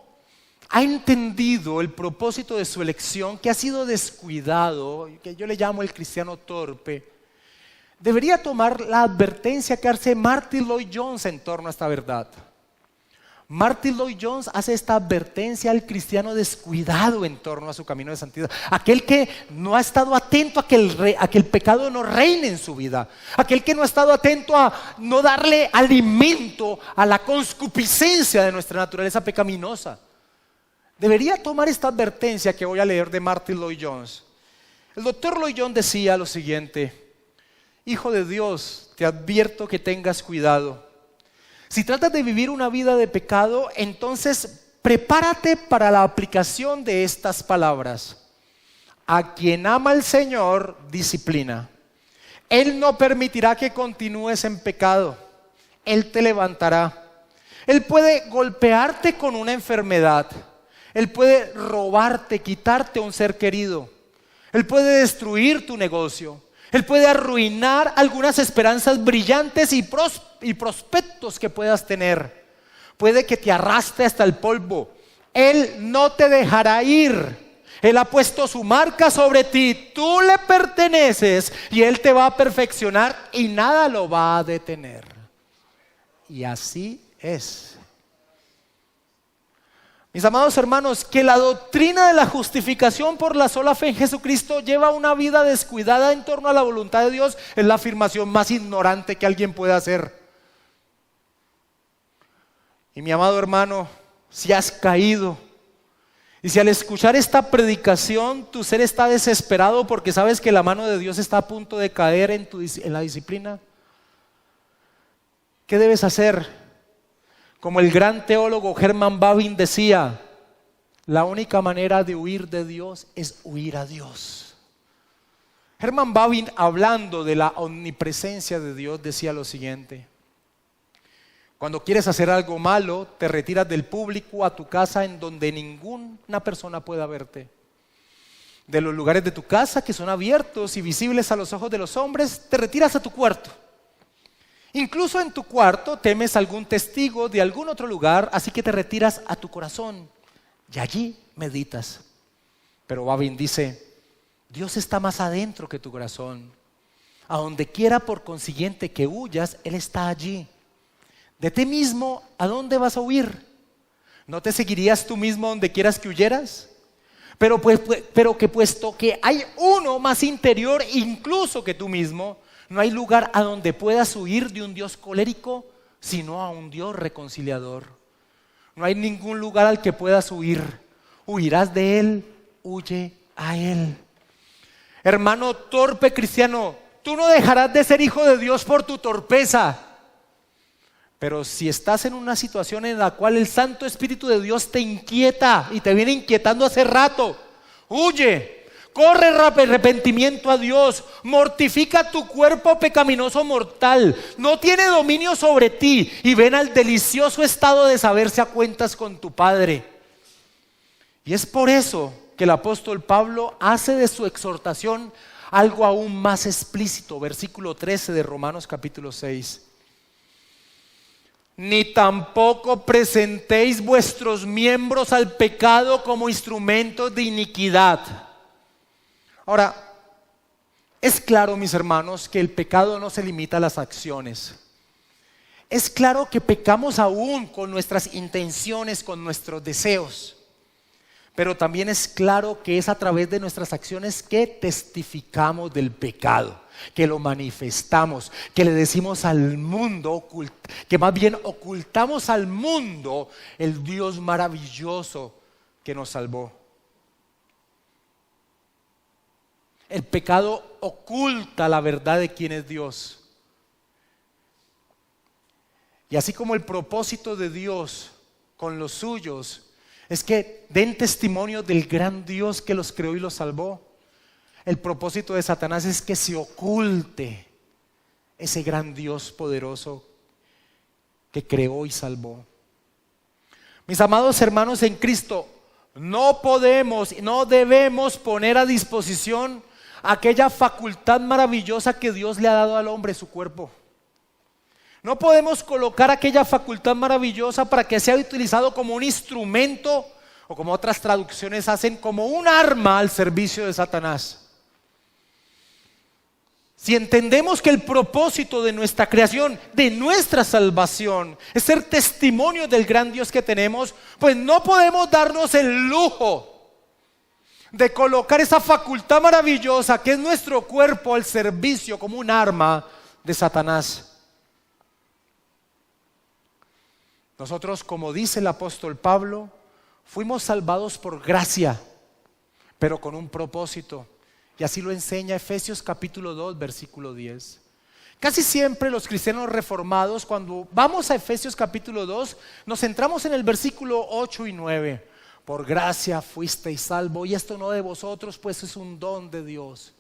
ha entendido el propósito de su elección, que ha sido descuidado, que yo le llamo el cristiano torpe, debería tomar la advertencia que hace Martyn Lloyd-Jones en torno a esta verdad. Martyn Lloyd-Jones hace esta advertencia al cristiano descuidado en torno a su camino de santidad, aquel que no ha estado atento a que el pecado no reine en su vida, aquel que no ha estado atento a no darle alimento a la concupiscencia de nuestra naturaleza pecaminosa. Debería tomar esta advertencia que voy a leer de Martyn Lloyd-Jones. El doctor Lloyd-Jones decía lo siguiente: hijo de Dios, te advierto que tengas cuidado. Si tratas de vivir una vida de pecado, entonces prepárate para la aplicación de estas palabras. A quien ama al Señor, disciplina. Él no permitirá que continúes en pecado. Él te levantará. Él puede golpearte con una enfermedad. Él puede robarte, quitarte a un ser querido. Él puede destruir tu negocio. Él puede arruinar algunas esperanzas brillantes y prospectos que puedas tener. Puede que te arrastre hasta el polvo. Él no te dejará ir. Él ha puesto su marca sobre ti. Tú le perteneces y Él te va a perfeccionar y nada lo va a detener. Y así es. Mis amados hermanos, que la doctrina de la justificación por la sola fe en Jesucristo lleva una vida descuidada en torno a la voluntad de Dios es la afirmación más ignorante que alguien puede hacer. Y mi amado hermano, si has caído y si al escuchar esta predicación tu ser está desesperado porque sabes que la mano de Dios está a punto de caer en la disciplina, ¿qué debes hacer? Como el gran teólogo Herman Bavinck decía, la única manera de huir de Dios es huir a Dios. Herman Bavinck, hablando de la omnipresencia de Dios, decía lo siguiente: cuando quieres hacer algo malo, te retiras del público a tu casa en donde ninguna persona pueda verte. De los lugares de tu casa que son abiertos y visibles a los ojos de los hombres, te retiras a tu cuarto. Incluso en tu cuarto temes algún testigo de algún otro lugar, así que te retiras a tu corazón y allí meditas. Pero Bavinck dice: Dios está más adentro que tu corazón. A donde quiera por consiguiente que huyas, Él está allí. De ti mismo, ¿a dónde vas a huir? ¿No te seguirías tú mismo donde quieras que huyeras? pero que puesto que hay uno más interior incluso que tú mismo, no hay lugar a donde puedas huir de un Dios colérico, sino a un Dios reconciliador. No hay ningún lugar al que puedas huir. Huirás de Él, huye a Él. Hermano torpe cristiano, tú no dejarás de ser hijo de Dios por tu torpeza. Pero si estás en una situación en la cual el Santo Espíritu de Dios te inquieta y te viene inquietando hace rato, huye, corre arrepentimiento a Dios, mortifica tu cuerpo pecaminoso mortal, no tiene dominio sobre ti y ven al delicioso estado de saberse a cuentas con tu Padre. Y es por eso que el apóstol Pablo hace de su exhortación algo aún más explícito. Versículo 13 de Romanos capítulo 6. Ni tampoco presentéis vuestros miembros al pecado como instrumentos de iniquidad. Ahora, es claro, mis hermanos, que el pecado no se limita a las acciones. Es claro que pecamos aún con nuestras intenciones, con nuestros deseos. Pero también es claro que es a través de nuestras acciones que testificamos del pecado, que lo manifestamos, que le decimos al mundo, que más bien ocultamos al mundo el Dios maravilloso que nos salvó. El pecado oculta la verdad de quién es Dios. Y así como el propósito de Dios con los suyos es que den testimonio del gran Dios que los creó y los salvó, el propósito de Satanás es que se oculte ese gran Dios poderoso que creó y salvó. Mis amados hermanos en Cristo, no debemos poner a disposición aquella facultad maravillosa que Dios le ha dado al hombre, su cuerpo. No podemos colocar aquella facultad maravillosa para que sea utilizado como un instrumento, o como otras traducciones hacen, como un arma al servicio de Satanás. Si entendemos que el propósito de nuestra creación, de nuestra salvación, es ser testimonio del gran Dios que tenemos, pues no podemos darnos el lujo de colocar esa facultad maravillosa que es nuestro cuerpo al servicio como un arma de Satanás. Nosotros, como dice el apóstol Pablo, fuimos salvados por gracia, pero con un propósito. Y así lo enseña Efesios capítulo 2, versículo 10. Casi siempre los cristianos reformados, cuando vamos a Efesios capítulo 2, nos centramos en el versículo 8 y 9. Por gracia fuisteis salvos, y esto no de vosotros, pues es un don de Dios.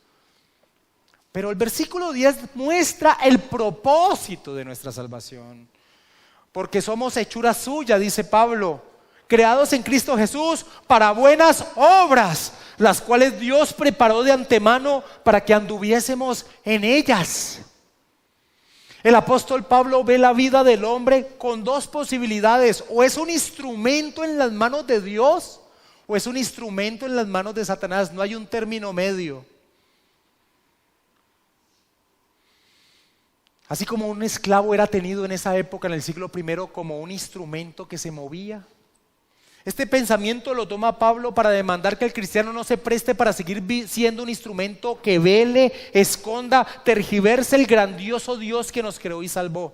Pero el versículo 10 muestra el propósito de nuestra salvación. Porque somos hechura suya, dice Pablo, creados en Cristo Jesús para buenas obras, las cuales Dios preparó de antemano para que anduviésemos en ellas. El apóstol Pablo ve la vida del hombre con dos posibilidades: o es un instrumento en las manos de Dios, o es un instrumento en las manos de Satanás. No hay un término medio. Así como un esclavo era tenido en esa época, en el siglo I, como un instrumento que se movía. Este pensamiento lo toma Pablo para demandar que el cristiano no se preste para seguir siendo un instrumento que vele, esconda, tergiverse el grandioso Dios que nos creó y salvó.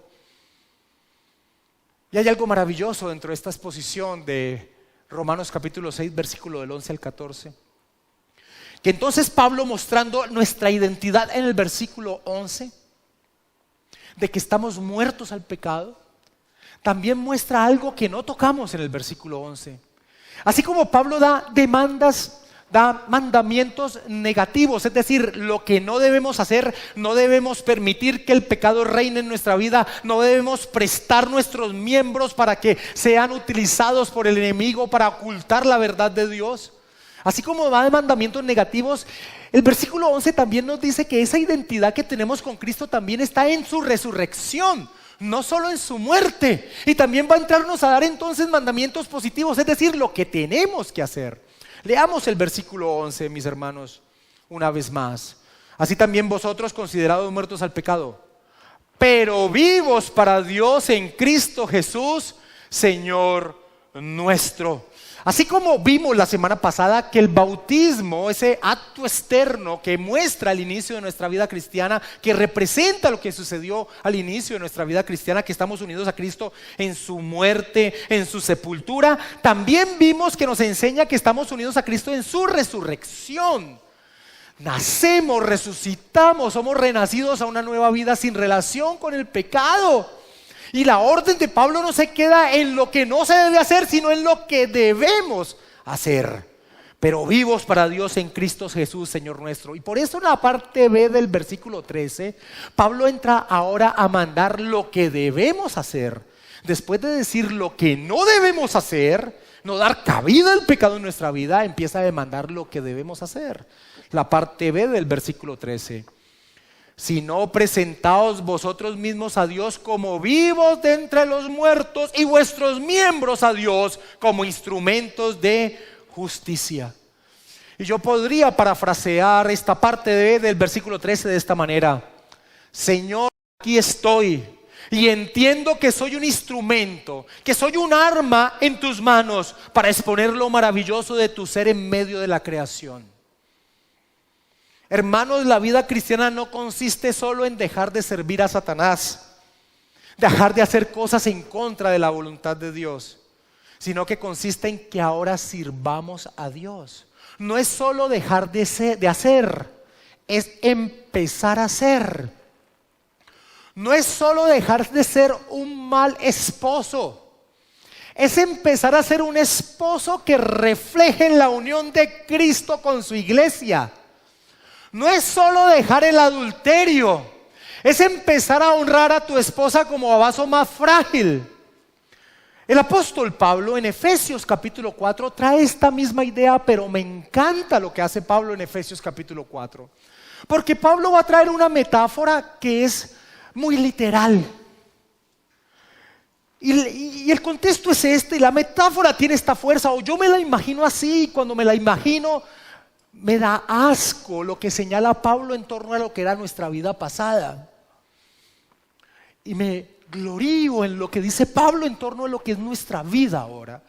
Y hay algo maravilloso dentro de esta exposición de Romanos capítulo 6, versículo del 11 al 14. Que entonces Pablo, mostrando nuestra identidad en el versículo 11, de que estamos muertos al pecado, también muestra algo que no tocamos en el versículo 11. Así como Pablo da mandamientos negativos, es decir, lo que no debemos hacer, no debemos permitir que el pecado reine en nuestra vida, no debemos prestar nuestros miembros para que sean utilizados por el enemigo para ocultar la verdad de Dios. Así como va de mandamientos negativos, el versículo 11 también nos dice que esa identidad que tenemos con Cristo también está en su resurrección, no solo en su muerte. Y también va a entrarnos a dar entonces mandamientos positivos, es decir, lo que tenemos que hacer. Leamos el versículo 11, mis hermanos, una vez más. Así también vosotros, considerados muertos al pecado, pero vivos para Dios en Cristo Jesús, Señor nuestro. Así como vimos la semana pasada que el bautismo, ese acto externo que muestra el inicio de nuestra vida cristiana, que representa lo que sucedió al inicio de nuestra vida cristiana, que estamos unidos a Cristo en su muerte, en su sepultura, también vimos que nos enseña que estamos unidos a Cristo en su resurrección. Nacemos, resucitamos, somos renacidos a una nueva vida sin relación con el pecado. Y la orden de Pablo no se queda en lo que no se debe hacer, sino en lo que debemos hacer. Pero vivos para Dios en Cristo Jesús, Señor nuestro. Y por eso en la parte B del versículo 13, Pablo entra ahora a mandar lo que debemos hacer. Después de decir lo que no debemos hacer, no dar cabida al pecado en nuestra vida, empieza a demandar lo que debemos hacer. La parte B del versículo 13. Sino presentaos vosotros mismos a Dios como vivos de entre los muertos y vuestros miembros a Dios como instrumentos de justicia. Y yo podría parafrasear esta parte del versículo 13 de esta manera: Señor, aquí estoy y entiendo que soy un instrumento, que soy un arma en tus manos para exponer lo maravilloso de tu ser en medio de la creación. Hermanos, la vida cristiana no consiste solo en dejar de servir a Satanás, dejar de hacer cosas en contra de la voluntad de Dios, sino que consiste en que ahora sirvamos a Dios. No es solo dejar de hacer, es empezar a hacer. No es solo dejar de ser un mal esposo, es empezar a ser un esposo que refleje la unión de Cristo con su iglesia. No es solo dejar el adulterio, es empezar a honrar a tu esposa como a vaso más frágil. El apóstol Pablo en Efesios capítulo 4 trae esta misma idea, pero me encanta lo que hace Pablo en Efesios capítulo 4. Porque Pablo va a traer una metáfora que es muy literal. Y el contexto es este, y la metáfora tiene esta fuerza, o yo me la imagino así, y cuando me la imagino me da asco lo que señala Pablo en torno a lo que era nuestra vida pasada. Y me glorío en lo que dice Pablo en torno a lo que es nuestra vida ahora.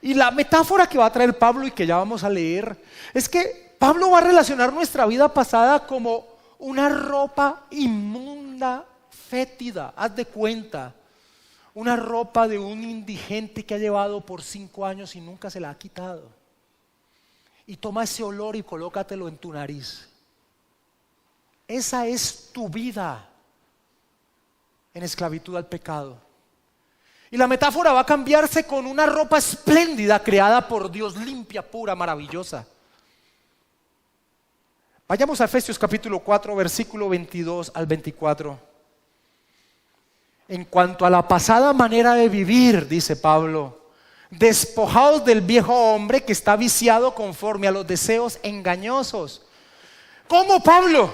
Y la metáfora que va a traer Pablo y que ya vamos a leer es que Pablo va a relacionar nuestra vida pasada como una ropa inmunda, fétida. Haz de cuenta, una ropa de un indigente que ha llevado por 5 años y nunca se la ha quitado. Y toma ese olor y colócatelo en tu nariz. Esa es tu vida en esclavitud al pecado. Y la metáfora va a cambiarse con una ropa espléndida creada por Dios, limpia, pura, maravillosa. Vayamos a Efesios capítulo 4, versículo 22 al 24. En cuanto a la pasada manera de vivir, dice Pablo, despojaos del viejo hombre que está viciado conforme a los deseos engañosos. ¿Cómo, Pablo?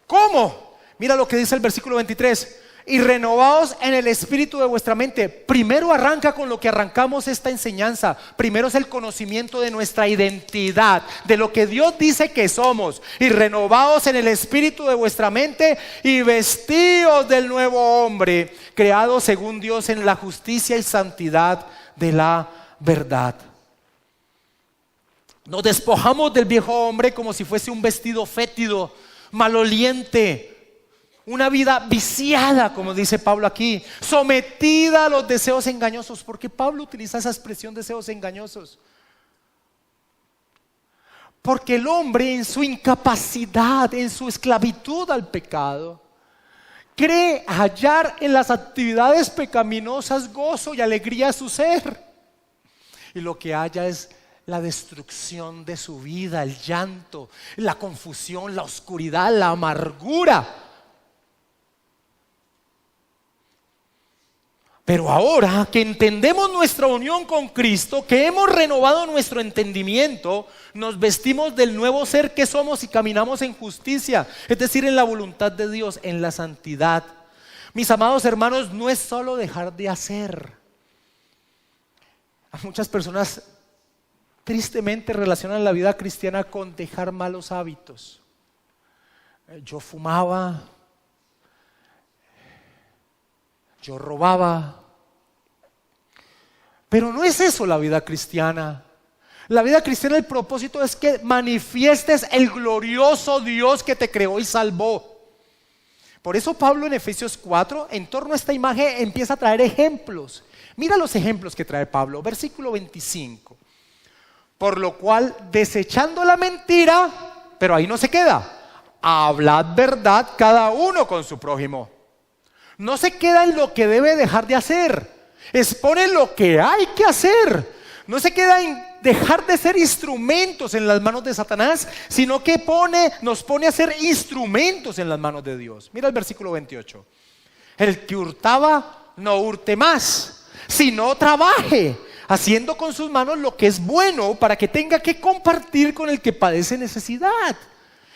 ¿Cómo? Mira lo que dice el versículo 23. Y renovaos en el espíritu de vuestra mente. Primero arranca con lo que arrancamos esta enseñanza. Primero es el conocimiento de nuestra identidad, de lo que Dios dice que somos. Y renovaos en el espíritu de vuestra mente y vestíos del nuevo hombre, creado según Dios en la justicia y santidad de la verdad. Nos despojamos del viejo hombre como si fuese un vestido fétido, maloliente, una vida viciada, como dice Pablo aquí, sometida a los deseos engañosos. ¿Por qué Pablo utiliza esa expresión deseos engañosos? Porque el hombre en su incapacidad, en su esclavitud al pecado, cree hallar en las actividades pecaminosas gozo y alegría a su ser. Y lo que halla es la destrucción de su vida, el llanto, la confusión, la oscuridad, la amargura. Pero ahora que entendemos nuestra unión con Cristo, que hemos renovado nuestro entendimiento, nos vestimos del nuevo ser que somos y caminamos en justicia, es decir, en la voluntad de Dios, en la santidad. Mis amados hermanos, no es solo dejar de hacer. A muchas personas tristemente relacionan la vida cristiana con dejar malos hábitos. Yo fumaba, yo robaba. Pero no es eso la vida cristiana. La vida cristiana, el propósito es que manifiestes el glorioso Dios que te creó y salvó. Por eso Pablo en Efesios 4, en torno a esta imagen, empieza a traer ejemplos. Mira los ejemplos que trae Pablo. Versículo 25. Por lo cual, desechando la mentira, pero ahí no se queda, hablad verdad cada uno con su prójimo. No se queda en lo que debe dejar de hacer. Expone lo que hay que hacer. No se queda en dejar de ser instrumentos en las manos de Satanás, sino que nos pone a ser instrumentos en las manos de Dios. Mira el versículo 28. El que hurtaba, no hurte más, sino trabaje, haciendo con sus manos lo que es bueno, para que tenga que compartir con el que padece necesidad.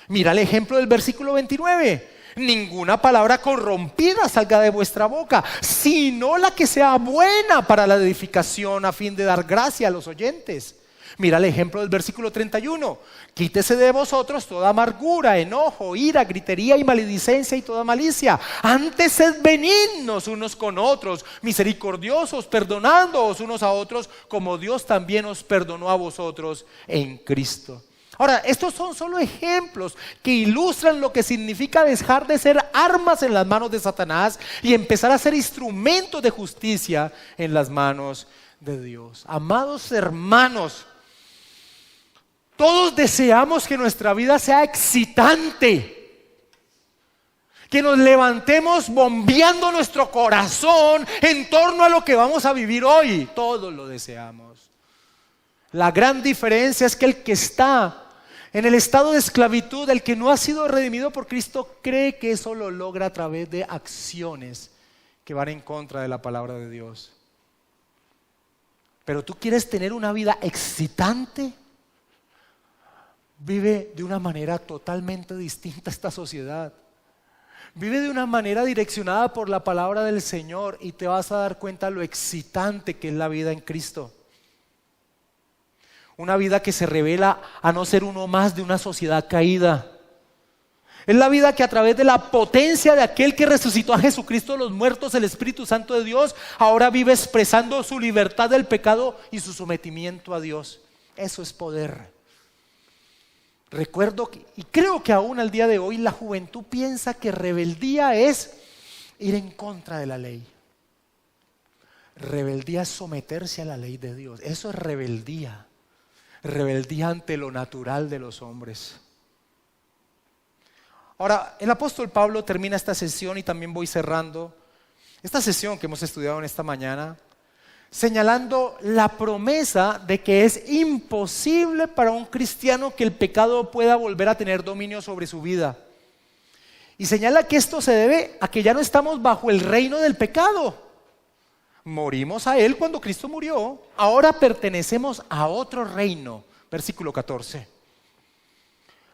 Mira el ejemplo del versículo 29. Ninguna palabra corrompida salga de vuestra boca, sino la que sea buena para la edificación, a fin de dar gracia a los oyentes. Mira el ejemplo del versículo 31. Quítese de vosotros toda amargura, enojo, ira, gritería y maledicencia y toda malicia. Antes sed benignos unos con otros, misericordiosos, perdonándoos unos a otros, como Dios también os perdonó a vosotros en Cristo. Ahora, estos son solo ejemplos que ilustran lo que significa dejar de ser armas en las manos de Satanás y empezar a ser instrumentos de justicia en las manos de Dios. Amados hermanos, todos deseamos que nuestra vida sea excitante, que nos levantemos bombeando nuestro corazón en torno a lo que vamos a vivir hoy. Todos lo deseamos. La gran diferencia es que el que está en el estado de esclavitud, el que no ha sido redimido por Cristo, cree que eso lo logra a través de acciones que van en contra de la palabra de Dios. Pero tú quieres tener una vida excitante, vive de una manera totalmente distinta a esta sociedad. Vive de una manera direccionada por la palabra del Señor y te vas a dar cuenta lo excitante que es la vida en Cristo. Una vida que se revela a no ser uno más de una sociedad caída. Es la vida que a través de la potencia de aquel que resucitó a Jesucristo de los muertos, el Espíritu Santo de Dios, ahora vive expresando su libertad del pecado y su sometimiento a Dios. Eso es poder. Recuerdo y creo que aún al día de hoy la juventud piensa que rebeldía es ir en contra de la ley. Rebeldía es someterse a la ley de Dios. Eso es rebeldía. Rebeldía ante lo natural de los hombres. Ahora, el apóstol Pablo termina esta sesión y también voy cerrando esta sesión que hemos estudiado en esta mañana, señalando la promesa de que es imposible para un cristiano que el pecado pueda volver a tener dominio sobre su vida. Y señala que esto se debe a que ya no estamos bajo el reino del pecado. Morimos a él cuando Cristo murió, ahora pertenecemos a otro reino. Versículo 14.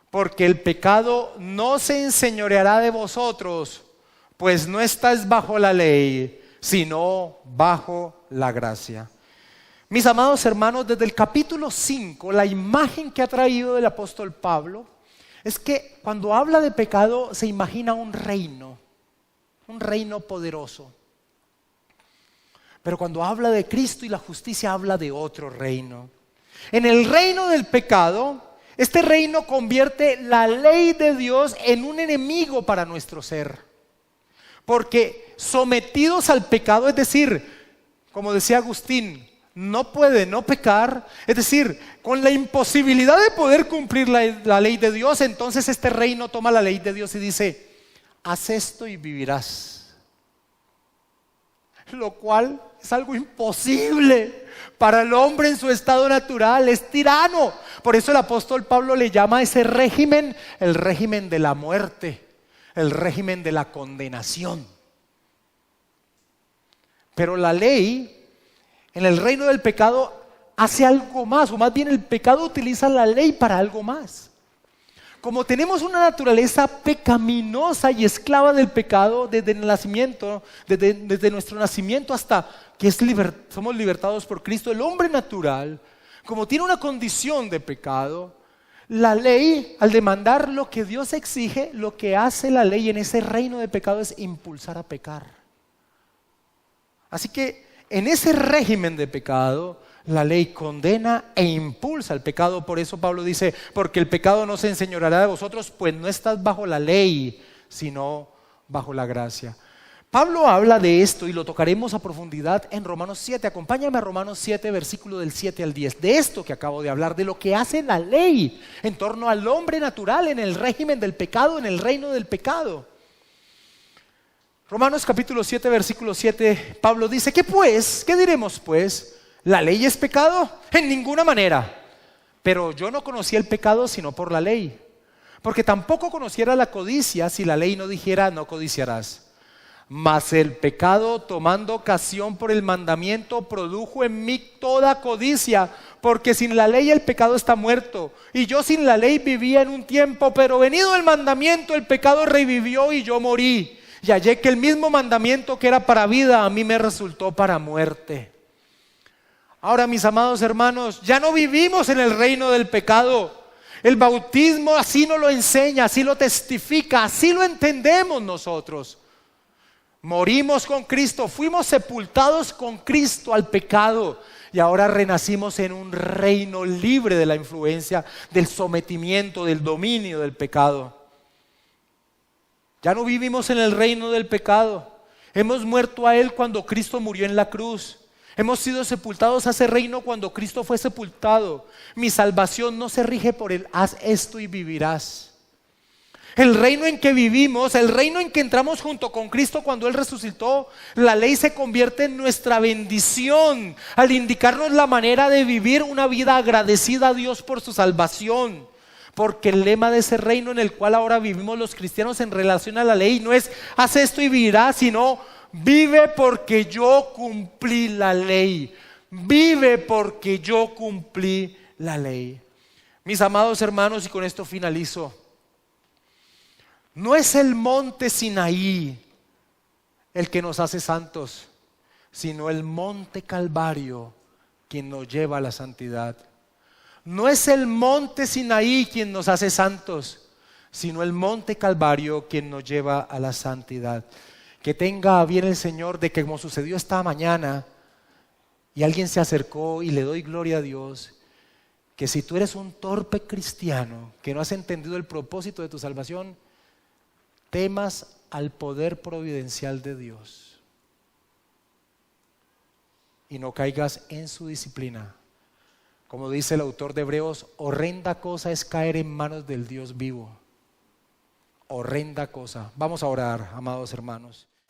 Porque el pecado no se enseñoreará de vosotros, pues no estáis bajo la ley, sino bajo la gracia. Mis amados hermanos, desde el capítulo 5, la imagen que ha traído el apóstol Pablo es que cuando habla de pecado se imagina un reino poderoso. Pero cuando habla de Cristo y la justicia habla de otro reino. En el reino del pecado, este reino convierte la ley de Dios en un enemigo para nuestro ser. Porque sometidos al pecado, es decir, como decía Agustín, no puede no pecar, es decir, con la imposibilidad de poder cumplir la ley de Dios, entonces este reino toma la ley de Dios y dice, haz esto y vivirás. Lo cual es algo imposible para el hombre en su estado natural, es tirano. Por eso el apóstol Pablo le llama a ese régimen el régimen de la muerte, el régimen de la condenación. Pero la ley en el reino del pecado hace algo más, o más bien el pecado utiliza la ley para algo más. Como tenemos una naturaleza pecaminosa y esclava del pecado desde el nacimiento, desde nuestro nacimiento hasta que somos libertados por Cristo, el hombre natural, como tiene una condición de pecado, la ley, al demandar lo que Dios exige, lo que hace la ley en ese reino de pecado es impulsar a pecar. Así que en ese régimen de pecado, La ley condena e impulsa el pecado. Por eso Pablo dice, porque el pecado no se enseñoreará de vosotros, pues no estás bajo la ley, sino bajo la gracia. Pablo habla de esto y lo tocaremos a profundidad en Romanos 7. Acompáñame a Romanos 7, versículo del 7 al 10. De esto que acabo de hablar, de lo que hace la ley en torno al hombre natural, en el régimen del pecado, en el reino del pecado. Romanos capítulo 7, versículo 7, Pablo dice, ¿qué pues? ¿Qué diremos pues? ¿La ley es pecado? En ninguna manera. Pero yo no conocía el pecado sino por la ley. Porque tampoco conociera la codicia si la ley no dijera no codiciarás. Mas el pecado, tomando ocasión por el mandamiento, produjo en mí toda codicia, porque sin la ley el pecado está muerto. Y yo sin la ley vivía en un tiempo, pero venido el mandamiento, el pecado revivió y yo morí. Y hallé que el mismo mandamiento que era para vida, a mí me resultó para muerte. Ahora, mis amados hermanos, ya no vivimos en el reino del pecado. El bautismo así nos lo enseña, así lo testifica, así lo entendemos nosotros. Morimos con Cristo, fuimos sepultados con Cristo al pecado y ahora renacimos en un reino libre de la influencia, del sometimiento, del dominio del pecado. Ya no vivimos en el reino del pecado. Hemos muerto a él cuando Cristo murió en la cruz. Hemos sido sepultados a ese reino cuando Cristo fue sepultado. Mi salvación no se rige por el haz esto y vivirás. El reino en que vivimos, el reino en que entramos junto con Cristo cuando Él resucitó, la ley se convierte en nuestra bendición al indicarnos la manera de vivir una vida agradecida a Dios por su salvación. Porque el lema de ese reino en el cual ahora vivimos los cristianos en relación a la ley no es haz esto y vivirás, sino vive porque yo cumplí la ley. Vive porque yo cumplí la ley. Mis amados hermanos, y con esto finalizo. No es el monte Sinaí el que nos hace santos, sino el monte Calvario quien nos lleva a la santidad. No es el monte Sinaí quien nos hace santos, sino el monte Calvario quien nos lleva a la santidad. Que tenga bien el Señor de que, como sucedió esta mañana y alguien se acercó y le doy gloria a Dios, que si tú eres un torpe cristiano que no has entendido el propósito de tu salvación, temas al poder providencial de Dios y no caigas en su disciplina. Como dice el autor de Hebreos, horrenda cosa es caer en manos del Dios vivo. Horrenda cosa. Vamos a orar, amados hermanos.